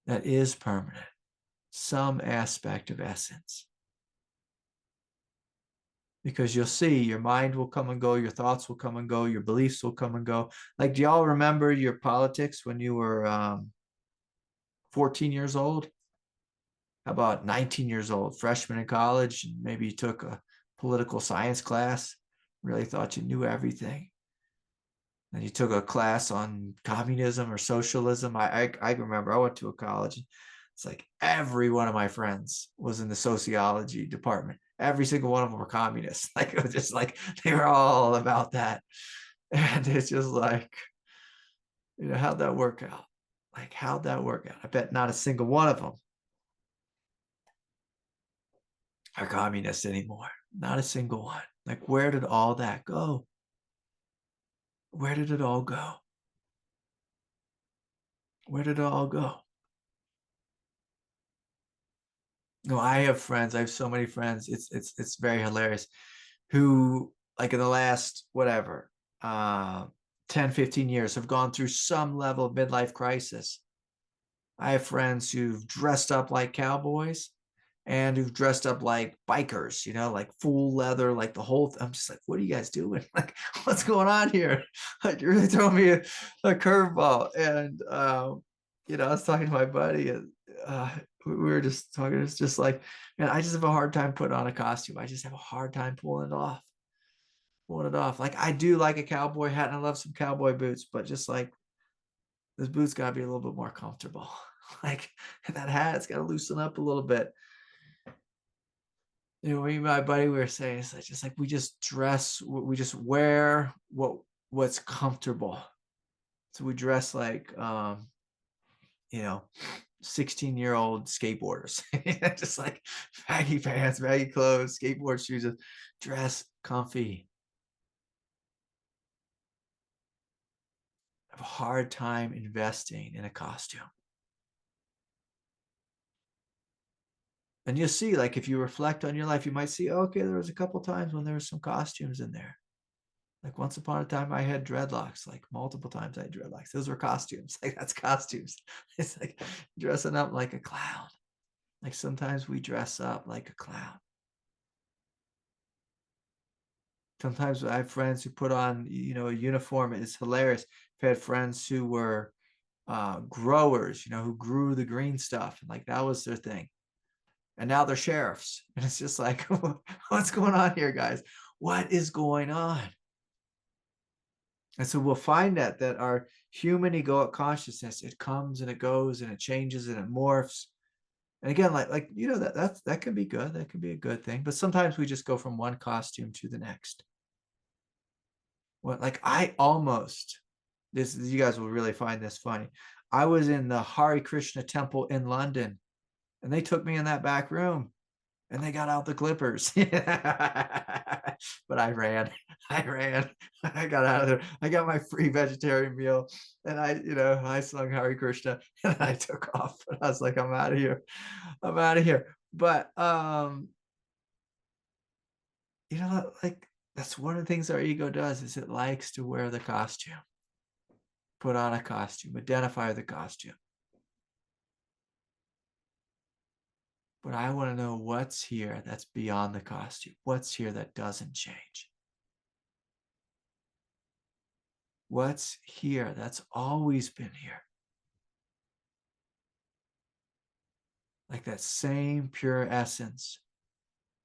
that is permanent? Some aspect of essence? Because you'll see your mind will come and go, your thoughts will come and go, your beliefs will come and go. Like, do y'all remember your politics when you were 14 years old? How about 19 years old, freshman in college, and maybe you took a political science class, really thought you knew everything. Then you took a class on communism or socialism. I remember I went to a college. It's like every one of my friends was in the sociology department. Every single one of them were communists. Like, it was just like they were all about that. And it's just like, how'd that work out? Like, how'd that work out? I bet not a single one of them are communists anymore. Not a single one. Like, where did all that go? Where did it all go? Where did it all go? No, I have friends. I have so many friends. It's very hilarious. Who, like, in the last whatever, 10, 15 years have gone through some level of midlife crisis. I have friends who've dressed up like cowboys and who've dressed up like bikers, like full leather, like the whole I'm just like, what are you guys doing? Like, what's going on here? Like, you're really throwing me a curveball. And I was talking to my buddy, and we were just talking. It's just like, man, I just have a hard time putting on a costume. I just have a hard time pulling it off. Like, I do like a cowboy hat and I love some cowboy boots, but just like, this boot's got to be a little bit more comfortable. Like, that hat's got to loosen up a little bit. Me and my buddy, we were saying, it's like, just like we just wear what's comfortable. So we dress like 16-year-old skateboarders. Just like baggy pants, baggy clothes, skateboard shoes, just dress comfy. I have a hard time investing in a costume. And you'll see, like, if you reflect on your life, you might see, okay, there was a couple times when there was some costumes in there. Like once upon a time, I had dreadlocks. Like multiple times, I had dreadlocks. Those were costumes. Like that's costumes. It's like dressing up like a clown. Like sometimes we dress up like a clown. Sometimes I have friends who put on, a uniform. It's hilarious. I've had friends who were growers, who grew the green stuff, and like that was their thing. And now they're sheriffs, and it's just like, what's going on here, guys? What is going on? And so we'll find that our human egoic consciousness, it comes and it goes and it changes and it morphs. And again, that can be good. That can be a good thing. But sometimes we just go from one costume to the next. Well, like I almost, this you guys will really find this funny. I was in the Hare Krishna temple in London, and they took me in that back room and they got out the clippers. But I ran. I ran. I got out of there. I got my free vegetarian meal, and I sung Hare Krishna and I took off. And I was like, I'm out of here. I'm out of here. But like that's one of the things our ego does is it likes to wear the costume, put on a costume, identify the costume. But I want to know what's here that's beyond the costume. What's here that doesn't change? What's here that's always been here? Like that same pure essence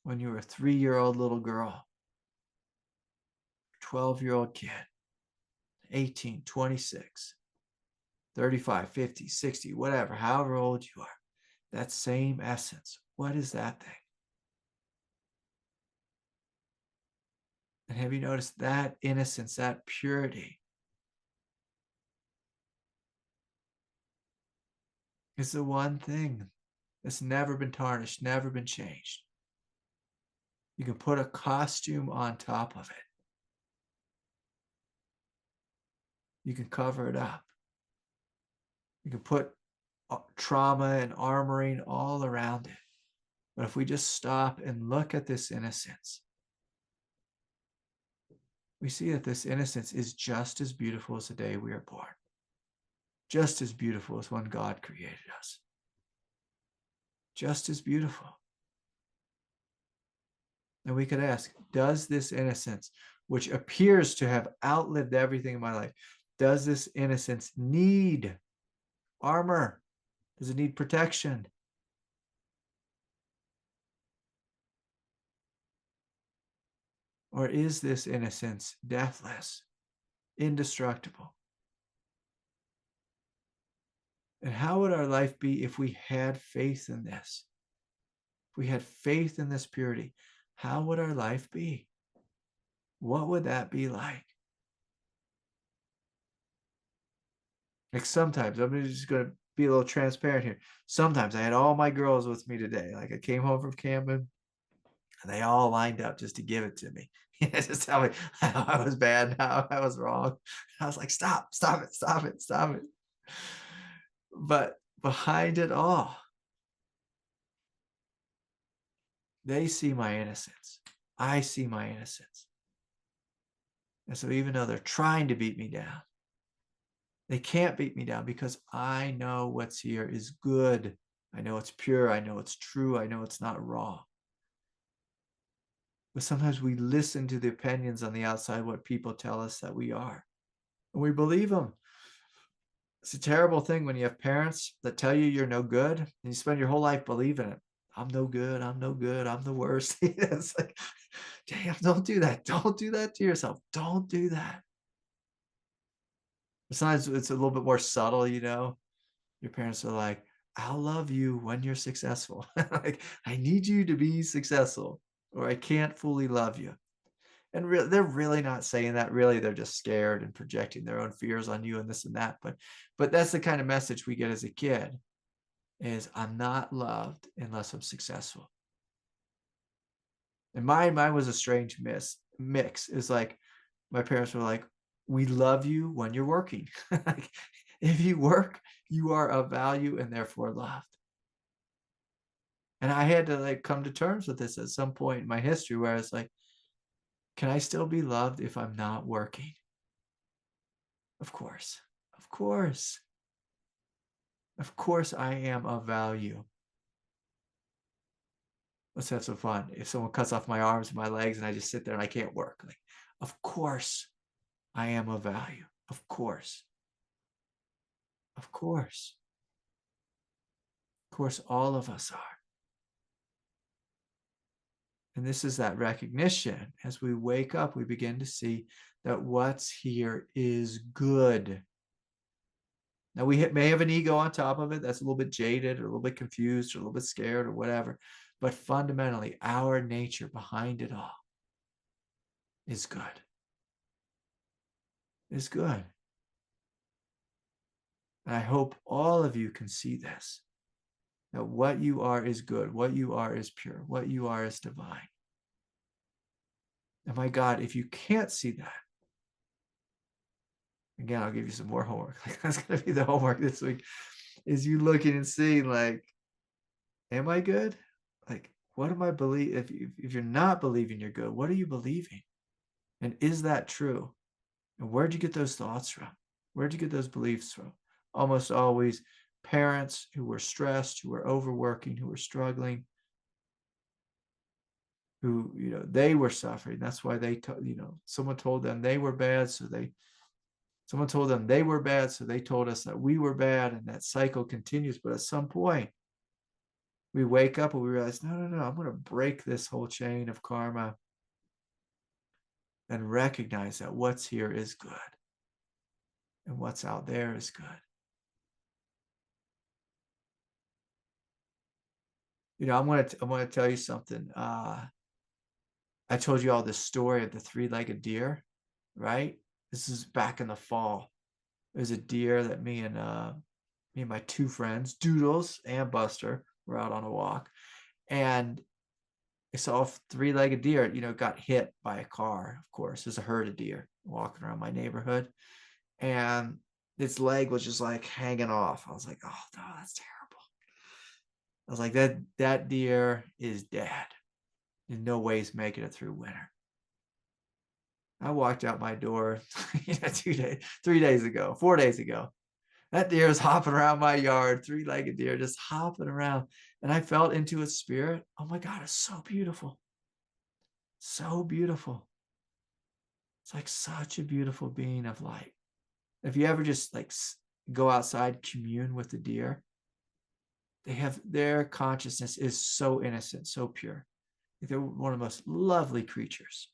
when you were a 3-year-old little girl, 12-year-old kid, 18, 26, 35, 50, 60, whatever, however old you are, that same essence. What is that thing? And have you noticed that innocence, that purity is the one thing that's never been tarnished, never been changed. You can put a costume on top of it. You can cover it up. You can put trauma and armoring all around it. But if we just stop and look at this innocence, we see that this innocence is just as beautiful as the day we are born, just as beautiful as when God created us, just as beautiful. And we could ask, does this innocence, which appears to have outlived everything in my life, does this innocence need armor? Does it need protection? Or is this innocence deathless, indestructible? And how would our life be if we had faith in this? If we had faith in this purity, how would our life be? What would that be like? Like sometimes, I'm just going to be a little transparent here. Sometimes I had all my girls with me today. Like I came home from camping and they all lined up just to give it to me. Just tell me how I was bad, how I was wrong. I was like, stop it, stop it, stop it. But behind it all, they see my innocence. I see my innocence. And so even though they're trying to beat me down, they can't beat me down because I know what's here is good. I know it's pure. I know it's true. I know it's not wrong. But sometimes we listen to the opinions on the outside, what people tell us that we are, and we believe them. It's a terrible thing when you have parents that tell you you're no good and you spend your whole life believing it. I'm no good. I'm no good. I'm the worst. It's like, damn, don't do that. Don't do that to yourself. Don't do that. Besides, it's a little bit more subtle, Your parents are like, I'll love you when you're successful. Like, I need you to be successful or I can't fully love you. And they're really not saying that. Really, they're just scared and projecting their own fears on you and this and that. But that's the kind of message we get as a kid is I'm not loved unless I'm successful. And mine was a strange mix. It's like my parents were like, we love you when you're working. Like, if you work, you are of value and therefore loved. And I had to like come to terms with this at some point in my history where I was like, Can I still be loved if I'm not working? Of course. Of course. Of course I am of value. Let's have some fun. If someone cuts off my arms and my legs and I just sit there and I can't work, like, of course I am of value. Of course. Of course. Of course, all of us are. And this is that recognition. As we wake up, we begin to see that what's here is good. Now, we may have an ego on top of it that's a little bit jaded or a little bit confused or a little bit scared or whatever. But fundamentally, our nature behind it all is good. Is good. And I hope all of you can see this, that what you are is good, what you are is pure, what you are is divine. And my God, if you can't see that, again, I'll give you some more homework. Like, that's going to be the homework this week, is you looking and seeing, like, am I good? Like, what am I believing? If you're not believing you're good, what are you believing? And is that true? And where'd you get those thoughts from? Where'd you get those beliefs from? Almost always parents who were stressed, who were overworking, who were struggling, who, they were suffering. That's why someone told them they were bad. Someone told them they were bad. So they told us that we were bad, and that cycle continues. But at some point we wake up and we realize, no, I'm going to break this whole chain of karma and recognize that what's here is good and what's out there is good. I'm going to tell you something. I told you all this story of the three-legged deer, right? This is back in the fall. There's a deer that me and my two friends, Doodles and Buster, were out on a walk, and I saw a three-legged deer. Got hit by a car. Of course, there's a herd of deer walking around my neighborhood, and its leg was just like hanging off. I was like, oh no, that's terrible. I was like, that deer is dead. In no way he's making it through winter. I walked out my door 4 days ago. That deer is hopping around my yard, three-legged deer, just hopping around. And I felt into its spirit. Oh my God, it's so beautiful. So beautiful. It's like such a beautiful being of light. If you ever just like go outside, commune with the deer, their consciousness is so innocent, so pure. They're one of the most lovely creatures.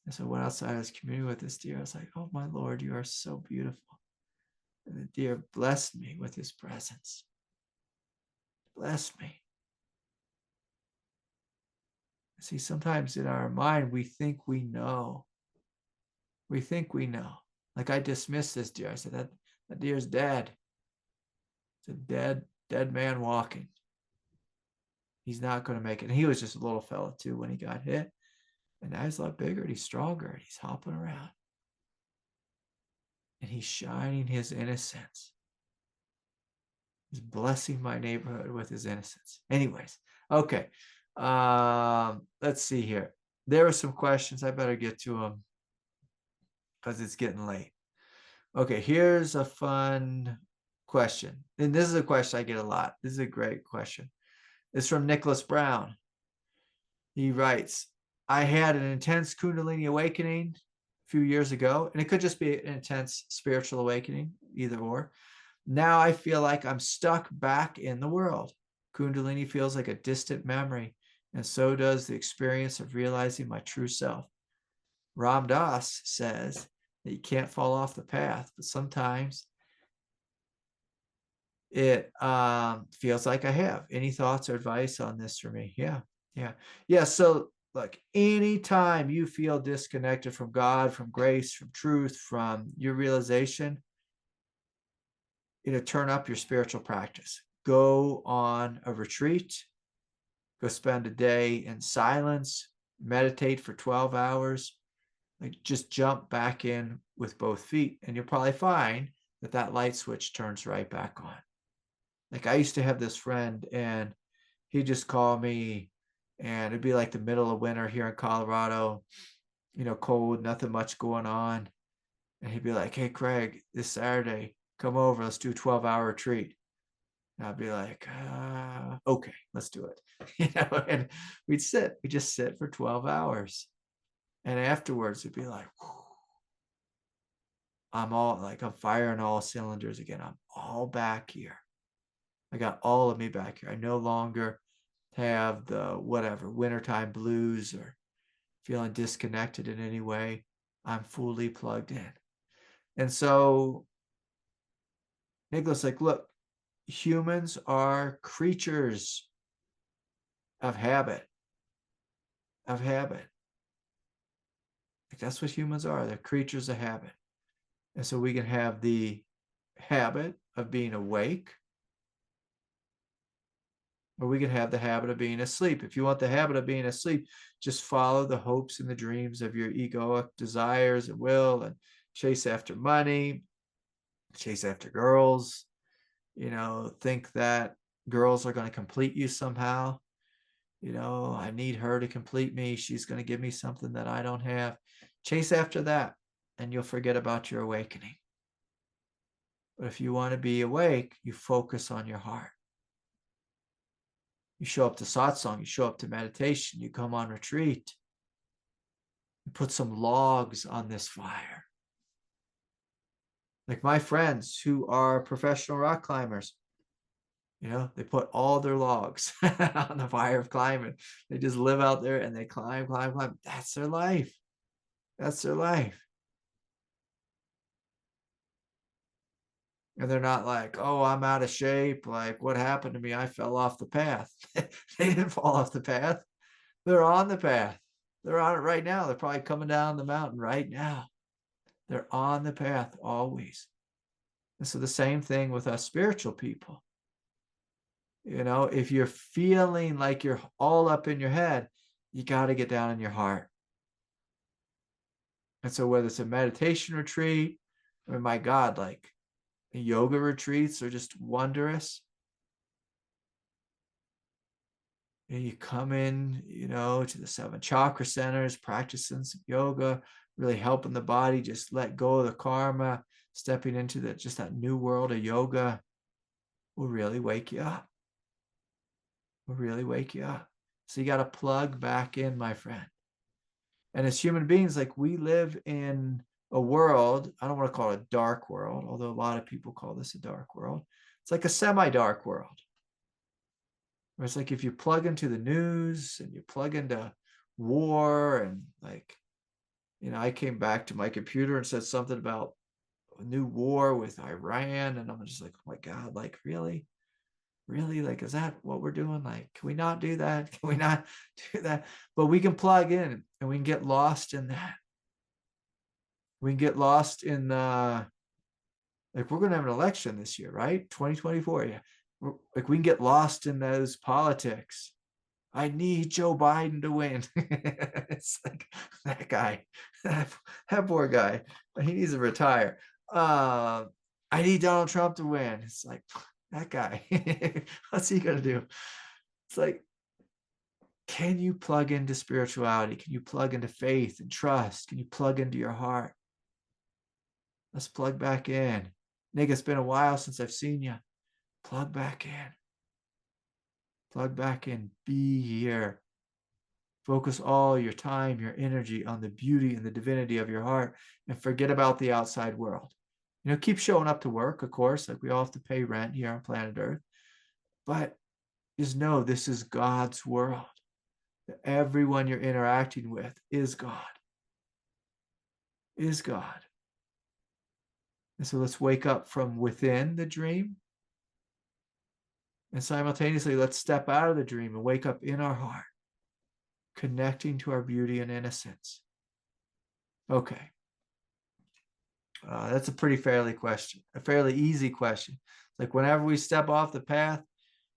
And so I went outside, I was communing with this deer. I was like, oh my Lord, you are so beautiful. And the deer blessed me with his presence. Blessed me. See, sometimes in our mind, we think we know. We think we know. Like, I dismissed this deer. I said, that deer's dead. It's a dead man walking. He's not going to make it. And he was just a little fella too when he got hit. And now he's a lot bigger and he's stronger and he's hopping around. And he's shining his innocence. He's blessing my neighborhood with his innocence. Anyways, okay. Let's see here. There were some questions. I better get to them because it's getting late. Okay, here's a fun question. And this is a question I get a lot. This is a great question. It's from Nicholas Brown. He writes, I had an intense Kundalini awakening a few years ago, and it could just be an intense spiritual awakening, either or. Now I feel like I'm stuck back in the world. Kundalini feels like a distant memory, and so does the experience of realizing my true self. Ram Dass says that you can't fall off the path, but sometimes it feels like I have. Any thoughts or advice on this for me? Yeah. So like, anytime you feel disconnected from God, from grace, from truth, from your realization, turn up your spiritual practice. Go on a retreat. Go spend a day in silence. Meditate for 12 hours. Like, just jump back in with both feet, and you'll probably find that light switch turns right back on. Like, I used to have this friend, and he'd just call me And it'd be like the middle of winter here in Colorado, cold, nothing much going on. And he'd be like, "Hey, Craig, this Saturday, come over. Let's do a 12-hour retreat." And I'd be like, "Okay, let's do it." And we just sit for 12 hours. And afterwards, it'd be like, whew, I'm firing all cylinders again. I'm all back here. I got all of me back here. I no longer have the whatever wintertime blues or feeling disconnected in any way. I'm fully plugged in. And so Nicholas, like, look, humans are creatures of habit, of habit. Like, that's what humans are. They're creatures of habit. And so we can have the habit of being awake, or we can have the habit of being asleep. If you want the habit of being asleep, just follow the hopes and the dreams of your egoic desires and will, and chase after money, chase after girls, think that girls are going to complete you somehow. I need her to complete me. She's going to give me something that I don't have. Chase after that, and you'll forget about your awakening. But if you want to be awake, you focus on your heart. You show up to satsang, you show up to meditation, you come on retreat. You put some logs on this fire. Like my friends who are professional rock climbers, they put all their logs on the fire of climbing. They just live out there and they climb, climb, climb. That's their life. That's their life. And they're not like, "Oh, I'm out of shape. Like, what happened to me? I fell off the path." They didn't fall off the path. They're on the path. They're on it right now. They're probably coming down the mountain right now. They're on the path always. And so the same thing with us spiritual people. If you're feeling like you're all up in your head, you got to get down in your heart. And so whether it's a meditation retreat, I mean, my God, like yoga retreats are just wondrous. And you come in, to the 7 chakra centers, practicing some yoga, really helping the body just let go of the karma, stepping into that new world of yoga will really wake you up. Will really wake you up. So you got to plug back in, my friend. And as human beings, like, we live in a world, I don't want to call it a dark world, although a lot of people call this a dark world. It's like a semi-dark world. Where it's like if you plug into the news and you plug into war and I came back to my computer and said something about a new war with Iran, and I'm just like, "Oh my God, like, really? Really? Like, is that what we're doing? Like, can we not do that? Can we not do that?" But we can plug in and we can get lost in that. We can get lost in like, we're going to have an election this year, right? 2024. Yeah. Like, we can get lost in those politics. I need Joe Biden to win. It's like that guy, that poor guy. He needs to retire. I need Donald Trump to win. It's like, that guy. What's he gonna do? It's like, can you plug into spirituality? Can you plug into faith and trust? Can you plug into your heart? Let's plug back in. Nick, it's been a while since I've seen you. Plug back in. Plug back in. Be here. Focus all your time, your energy on the beauty and the divinity of your heart, and forget about the outside world. Keep showing up to work, of course, like we all have to pay rent here on planet Earth. But just know this is God's world. Everyone you're interacting with is God. Is God. And so let's wake up from within the dream. And simultaneously, let's step out of the dream and wake up in our heart, connecting to our beauty and innocence. Okay. That's a fairly easy question. Like, whenever we step off the path,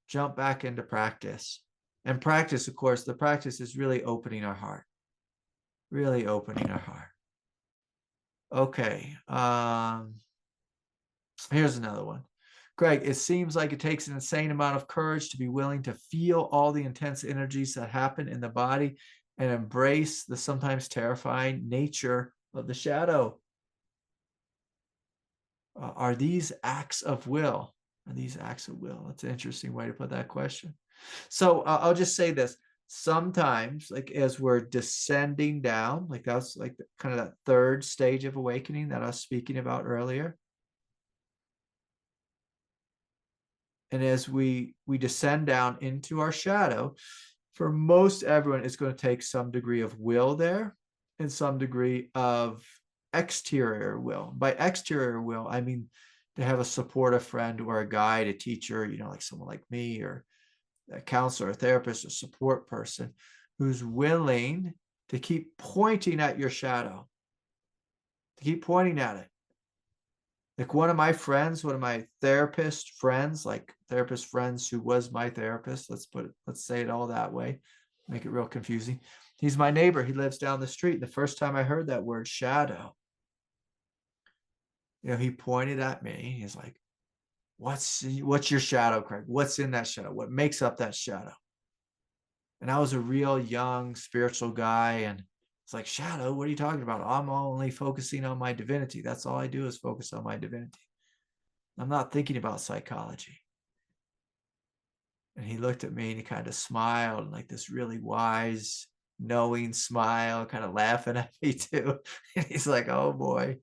jump back into practice. And practice, of course, the practice is really opening our heart. Really opening our heart. Okay. Here's another one. Greg, it seems like it takes an insane amount of courage to be willing to feel all the intense energies that happen in the body and embrace the sometimes terrifying nature of the shadow. Are these acts of will? Are these acts of will? That's an interesting way to put that question. So I'll just say this. Sometimes, like as we're descending down, like that's like kind of that third stage of awakening that I was speaking about earlier. And as we descend down into our shadow, for most everyone, it's going to take some degree of will there and some degree of exterior will. By exterior will, I mean to have a supportive friend or a guide, a teacher, like someone like me, or a counselor, a therapist, a support person who's willing to keep pointing at your shadow, to keep pointing at it. Like one of my friends, one of my therapist friends, like therapist friends who was my therapist, let's say it all that way, make it real confusing. He's my neighbor. He lives down the street. The first time I heard that word shadow, he pointed at me. He's like, what's your shadow, Craig? What's in that shadow? What makes up that shadow? And I was a real young spiritual guy. And it's like, shadow, what are you talking about? I'm only focusing on my divinity. That's all I do is focus on my divinity. I'm not thinking about psychology. And he looked at me and he kind of smiled, like this really wise, knowing smile, kind of laughing at me too. And he's like, oh boy,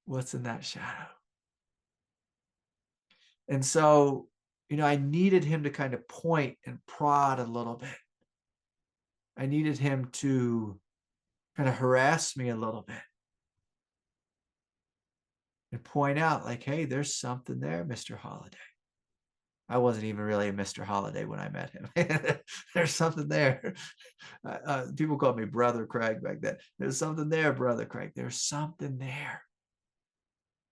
what's in that shadow? And so, I needed him to kind of point and prod a little bit. I needed him to kind of harass me a little bit and point out, like, hey, there's something there, Mr. Holliday. I wasn't even really a Mr. Holliday when I met him. There's something there. People called me Brother Craig back then. There's something there, Brother Craig. There's something there.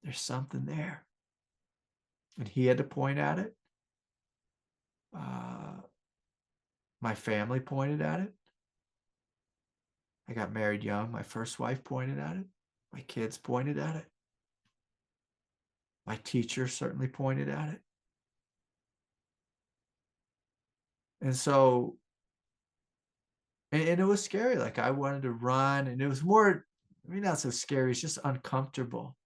There's something there. And he had to point at it. My family pointed at it. I got married young. My first wife pointed at it. My kids pointed at it. My teacher certainly pointed at it. And so, and it was scary. Like I wanted to run, and it was more, not so scary. It's just uncomfortable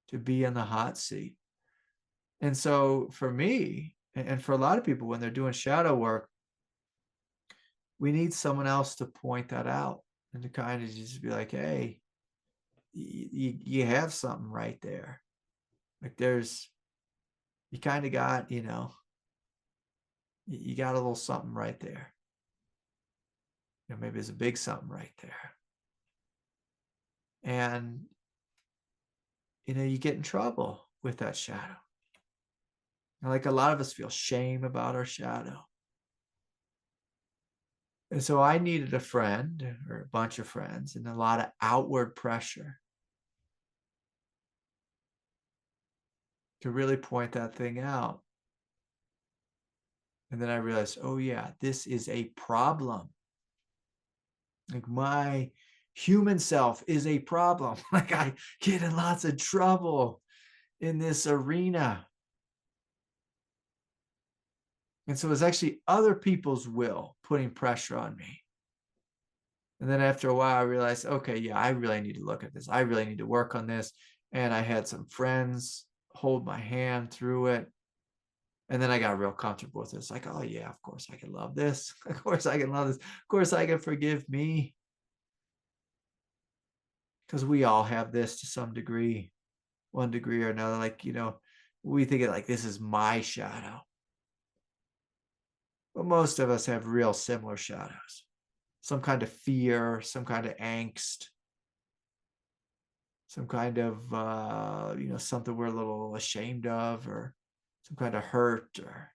to be in the hot seat. And so for me, and for a lot of people, when they're doing shadow work, we need someone else to point that out and to kind of just be like, hey, you have something right there. Like you kind of got, you got a little something right there. Maybe there's a big something right there. And, you get in trouble with that shadow. Like a lot of us feel shame about our shadow. And so I needed a friend or a bunch of friends and a lot of outward pressure to really point that thing out. And then I realized, oh yeah, this is a problem. Like my human self is a problem. Like I get in lots of trouble in this arena. And so it was actually other people's will putting pressure on me. And then after a while, I realized, okay, yeah, I really need to look at this. I really need to work on this. And I had some friends hold my hand through it. And then I got real comfortable with it. It's like, oh yeah, of course I can love this. Of course I can love this. Of course I can forgive me. Because we all have this to some degree, one degree or another. Like, we think of like, this is my shadow. But most of us have real similar shadows. Some kind of fear, some kind of angst, some kind of, something we're a little ashamed of, or some kind of hurt, or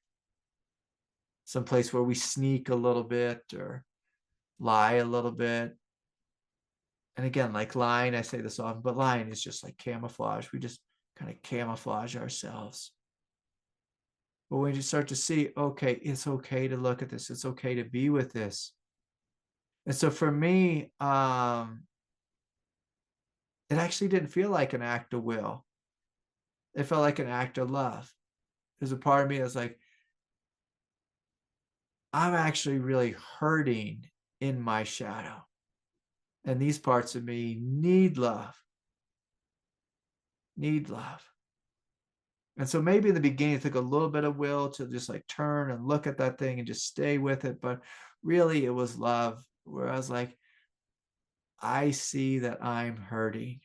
some place where we sneak a little bit or lie a little bit. And again, like lying, I say this often, but lying is just like camouflage. We just kind of camouflage ourselves. But when you start to see, okay, it's okay to look at this, it's okay to be with this. And so for me, it actually didn't feel like an act of will. It felt like an act of love. There's a part of me that's like, I'm actually really hurting in my shadow. And these parts of me need love, need love. And so maybe in the beginning, it took a little bit of will to just like turn and look at that thing and just stay with it. But really, it was love, where I was like, I see that I'm hurting.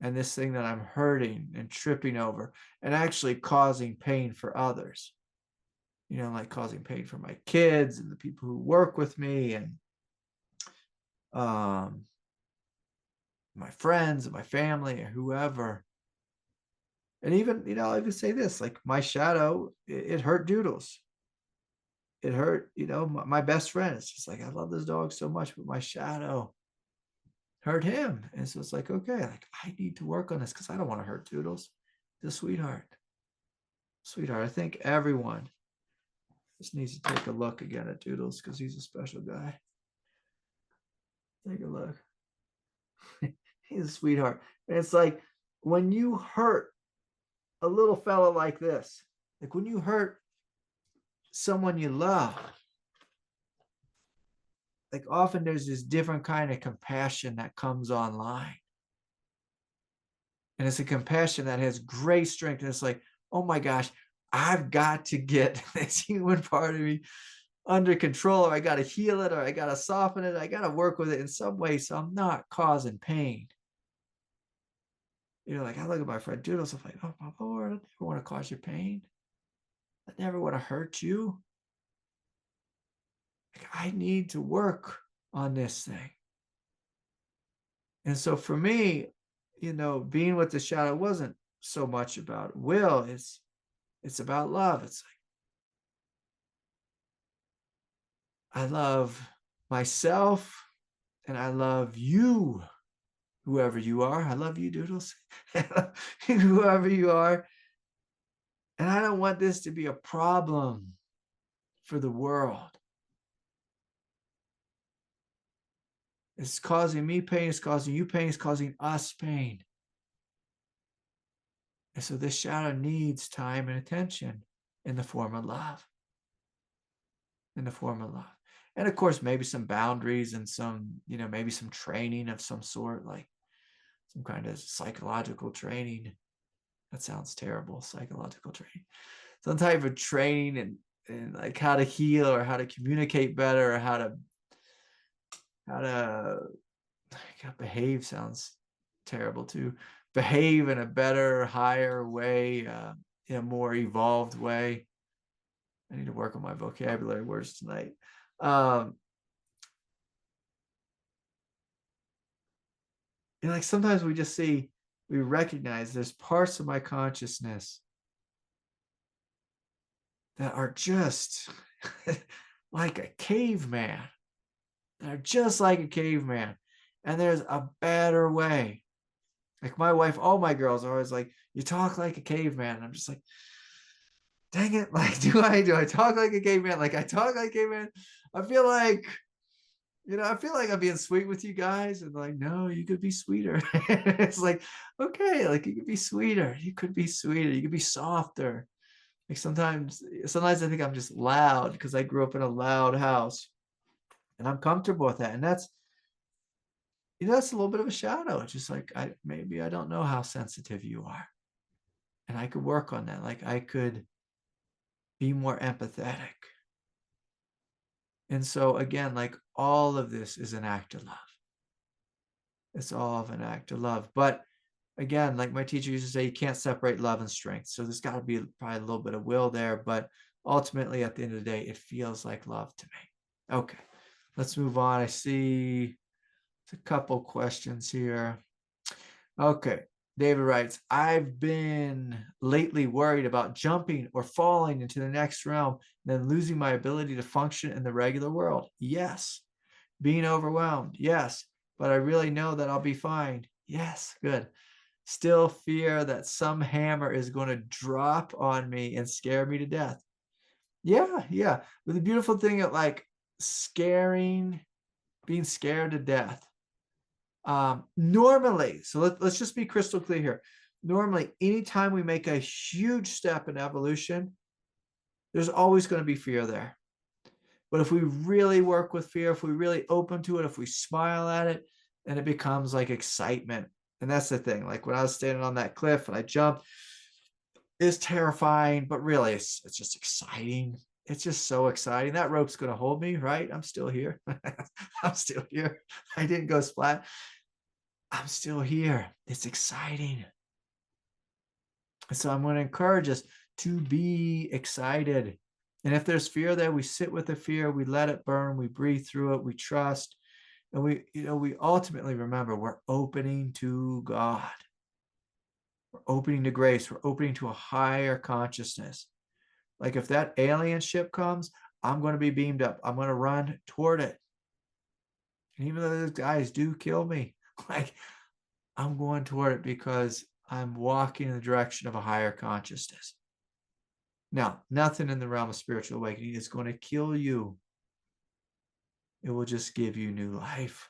And this thing that I'm hurting and tripping over and actually causing pain for others, like causing pain for my kids and the people who work with me, and my friends and my family or whoever. And even, I could say this, like my shadow, it hurt Doodles. It hurt, my best friend. It's just like, I love this dog so much, but my shadow hurt him. And so it's like, okay, like I need to work on this because I don't want to hurt Doodles. He's a sweetheart. Sweetheart. I think everyone just needs to take a look again at Doodles because he's a special guy. Take a look. He's a sweetheart. And it's like when you hurt a little fella like this, like when you hurt someone you love, like often there's this different kind of compassion that comes online. And it's a compassion that has great strength. And it's like, oh my gosh, I've got to get this human part of me under control, or I got to heal it, or I got to soften it. I got to work with it in some way so I'm not causing pain. Like I look at my friend Doodles, I'm like, oh my Lord, I never want to cause you pain. I never want to hurt you. Like, I need to work on this thing. And so for me, being with the shadow wasn't so much about will. It's about love. It's like, I love myself and I love you, whoever you are. I love you, Doodles. Whoever you are. And I don't want this to be a problem for the world. It's causing me pain. It's causing you pain. It's causing us pain. And so this shadow needs time and attention in the form of love. In the form of love. And of course, maybe some boundaries and some, maybe some training of some sort, like some kind of psychological training. That sounds terrible, psychological training. Some type of training and like how to heal or how to communicate better or how to behave sounds terrible too. Behave in a better, higher way, in a more evolved way. I need to work on my vocabulary words tonight. Like sometimes we recognize there's parts of my consciousness that are just like a caveman. They're just like a caveman. And there's a better way. Like my wife, all my girls are always like, you talk like a caveman. And I'm just like, dang it. Like, do I talk like a caveman? Like I talk like a caveman. I feel like I'm being sweet with you guys. And like, no, you could be sweeter. It's like, okay, like you could be sweeter. You could be sweeter. You could be softer. Like sometimes I think I'm just loud because I grew up in a loud house. And I'm comfortable with that. And that's a little bit of a shadow. It's just like, maybe I don't know how sensitive you are. And I could work on that. Like I could be more empathetic. And so again, like all of this is an act of love. It's all of an act of love. But again, like my teacher used to say, you can't separate love and strength. So there's got to be probably a little bit of will there. But ultimately, at the end of the day, it feels like love to me. Okay, let's move on. I see a couple questions here. Okay. David writes, I've been lately worried about jumping or falling into the next realm, then losing my ability to function in the regular world. Yes. Being overwhelmed. Yes. But I really know that I'll be fine. Yes. Good. Still fear that some hammer is going to drop on me and scare me to death. Yeah. Yeah. But the beautiful thing of like being scared to death. Normally, so let's just be crystal clear here. normally anytime we make a huge step in evolution, there's always going to be fear there. But if we really work with fear, if we really open to it, if we smile at it, then it becomes like excitement. And that's the thing. Like when I was standing on that cliff and I jumped, it's terrifying, but really it's just exciting. It's just so exciting. That rope's going to hold me, right? I'm still here. I'm still here. I didn't go splat. I'm still here. It's exciting. And so I'm going to encourage us to be excited. And if there's fear there, we sit with the fear, we let it burn, we breathe through it, we trust, and we ultimately remember we're opening to God. We're opening to grace. We're opening to a higher consciousness. Like if that alien ship comes, I'm going to be beamed up. I'm going to run toward it. And even though those guys do kill me, like I'm going toward it because I'm walking in the direction of a higher consciousness. Now, nothing in the realm of spiritual awakening is going to kill you. It will just give you new life.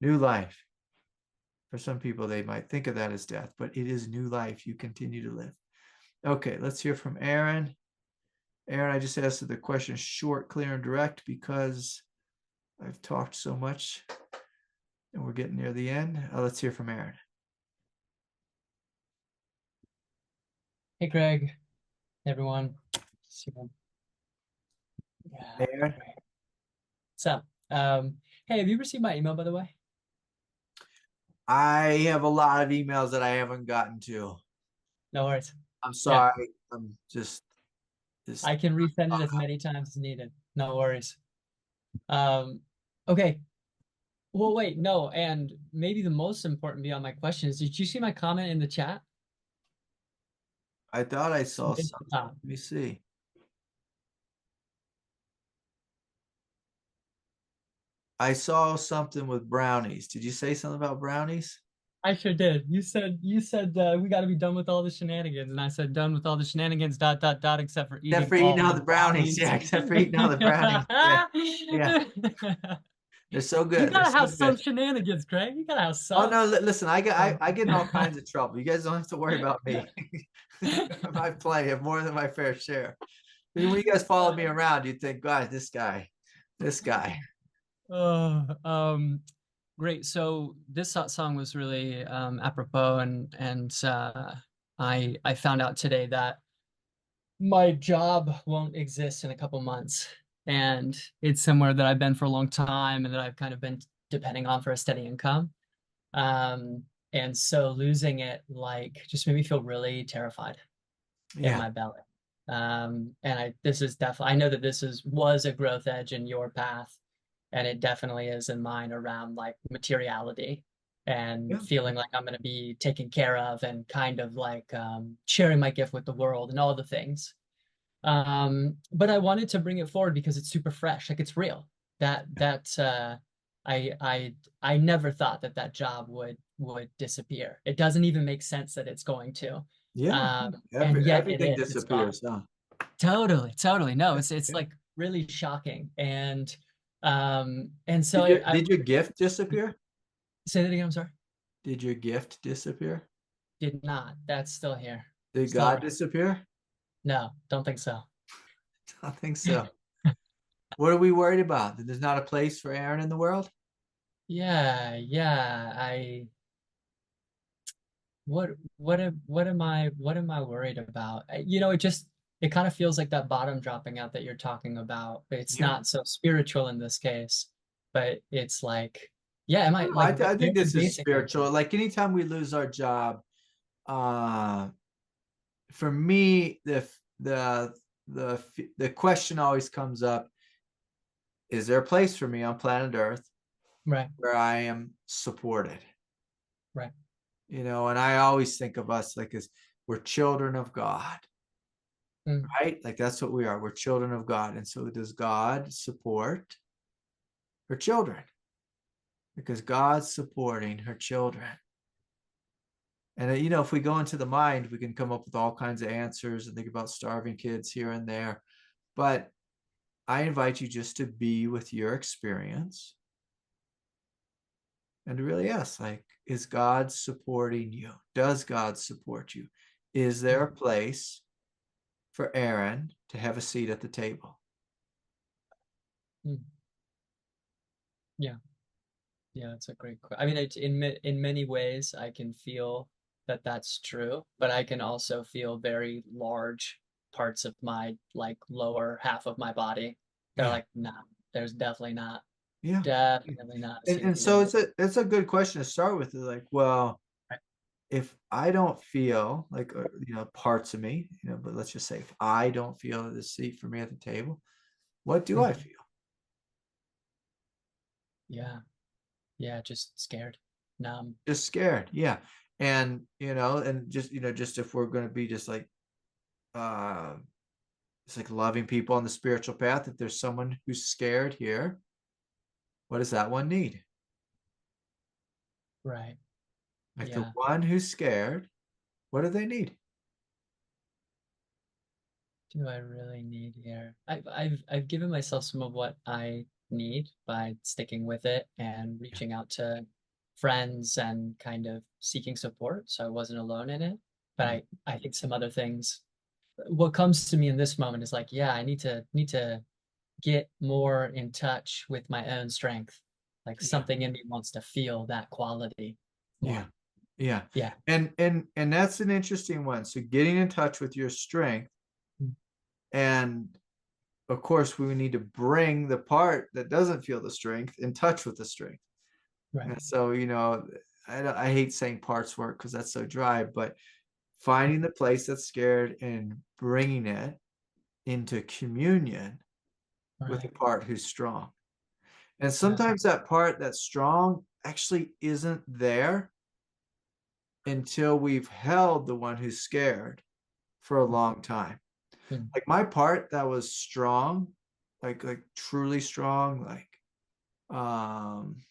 New life. For some people, they might think of that as death, but it is new life. You continue to live. Okay, let's hear from Aaron. Aaron, I just asked the question short, clear, and direct because I've talked so much and we're getting near the end. Let's hear from Aaron. Hey, Greg, everyone. Yeah, Aaron? great. So, hey, have you received my email, by the way? I have a lot of emails that I haven't gotten to. No worries. I'm Yeah, sorry. I'm just I can resend it as many times as needed. No worries. Um, okay. Well, wait, no, and maybe the most important beyond my question is, did you see my comment in the chat? I thought I saw It's something. the top. Let me see. I saw something with brownies. Did you say something about brownies? I sure did. You said we got to be done with all the shenanigans, and I said done with all the shenanigans. Dot dot dot. Except for Except eating for eating all all the the brownies. brownies. Yeah, except for eating all the brownies. Yeah. Yeah. They're so You good. They're gotta so have some good. shenanigans, Greg. You gotta have Oh no, some. listen, I get in all Um, kinds of trouble. You guys don't have to worry about me. I play more than my fair share. When you guys follow me around, you think, God, this guy. oh, great. So this song was really apropos, and I found out today that my job won't exist in a couple months, and it's somewhere that I've been for a long time and that I've kind of been depending on for a steady income. And so losing it like just made me feel really terrified in Yeah. my belly. And this is definitely, I know that was a growth edge in your path, and it definitely is in mine around like materiality and Yeah. feeling like I'm going to be taken care of and kind of like sharing my gift with the world and all the things. But I wanted to bring it forward because it's super fresh, like it's real. I I never thought that that job would disappear. It doesn't even make sense that it's going to. Yeah. And yet it Everything is. It's gone. disappears, huh? Totally, totally. No, Yeah. it's Yeah. like really shocking. And so I Did your gift disappear? say that again, I'm sorry. Did your gift disappear? Did not. That's still here. Did Still God around. disappear? No, don't think so. I don't think so. What are we worried about? That there's not a place for Aaron in the world? Yeah, yeah. What am I worried about? It kind of feels like that bottom dropping out that you're talking about, but it's Yeah. not so spiritual in this case. But it's like, yeah, am I No, like I think very this is basically? spiritual. Like anytime we lose our job, uh, for me, the question always comes up: is there a place for me on planet Earth Right, where I am supported? right. And I always think of us like as we're children of God, Mm, right? Like that's what we are. We're children of God. And so does God support her children? Because God's supporting her children. And if we go into the mind, we can come up with all kinds of answers and think about starving kids here and there. But I invite you just to be with your experience and to really ask, like, is God supporting you? Does God support you? Is there a place for Aaron to have a seat at the table? Mm. Yeah. Yeah, it's a great question. I mean, in many ways, I can feel that that's true, but I can also feel very large parts of my like lower half of my body. They're Yeah, like, nah, there's yeah. definitely not a seat And for so me. it's a good question to start with. Like, well, Right. if I don't feel like, parts of me, but let's just say if I don't feel the seat for me at the table, what do I Mhm. feel? Yeah, yeah, just scared, numb. Just scared. Yeah. And, and just if we're going to be just like, uh, it's like loving people on the spiritual path, if there's someone who's scared here, what does that one need? Right. Like the Yeah. one who's scared, what do they need? Do I really need here? I've given myself some of what I need by sticking with it and Yeah. reaching out to friends and kind of seeking support, so I wasn't alone in it. But Mm. I think some other things. What comes to me in this moment is like, yeah, I need to get more in touch with my own strength. Like Yeah. something in me wants to feel that quality Yeah. more. Yeah. Yeah. And that's an interesting one. So getting in touch with your strength, Mm. and of course we need to bring the part that doesn't feel the strength in touch with the strength. Right. And so, I hate saying parts work because that's so dry, but finding the place that's scared and bringing it into communion with the Right. part who's strong. And Yeah. sometimes that part that's strong actually isn't there until we've held the one who's scared for a long time. Mm. Like my part that was strong, like truly strong, um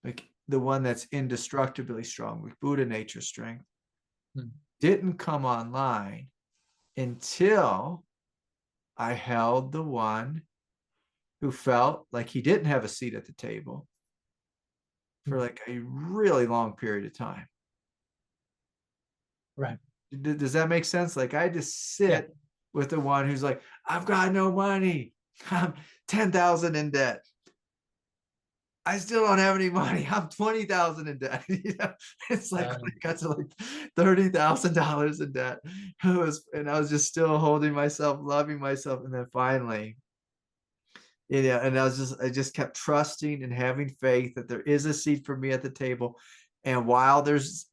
like the one that's indestructibly strong, with Buddha nature strength, Mm. didn't come online until I held the one who felt like he didn't have a seat at the table for Mm. like a really long period of time. Right. Does that make sense? Like I just Yeah. sit with the one who's like, I've got no money. I'm 10,000 in debt. I still don't have any money. I'm 20,000 in debt. It's like when I got to like $30,000 in debt. And I was just still holding myself, loving myself. And then finally, and I just kept trusting and having faith that there is a seat for me at the table. And while there's,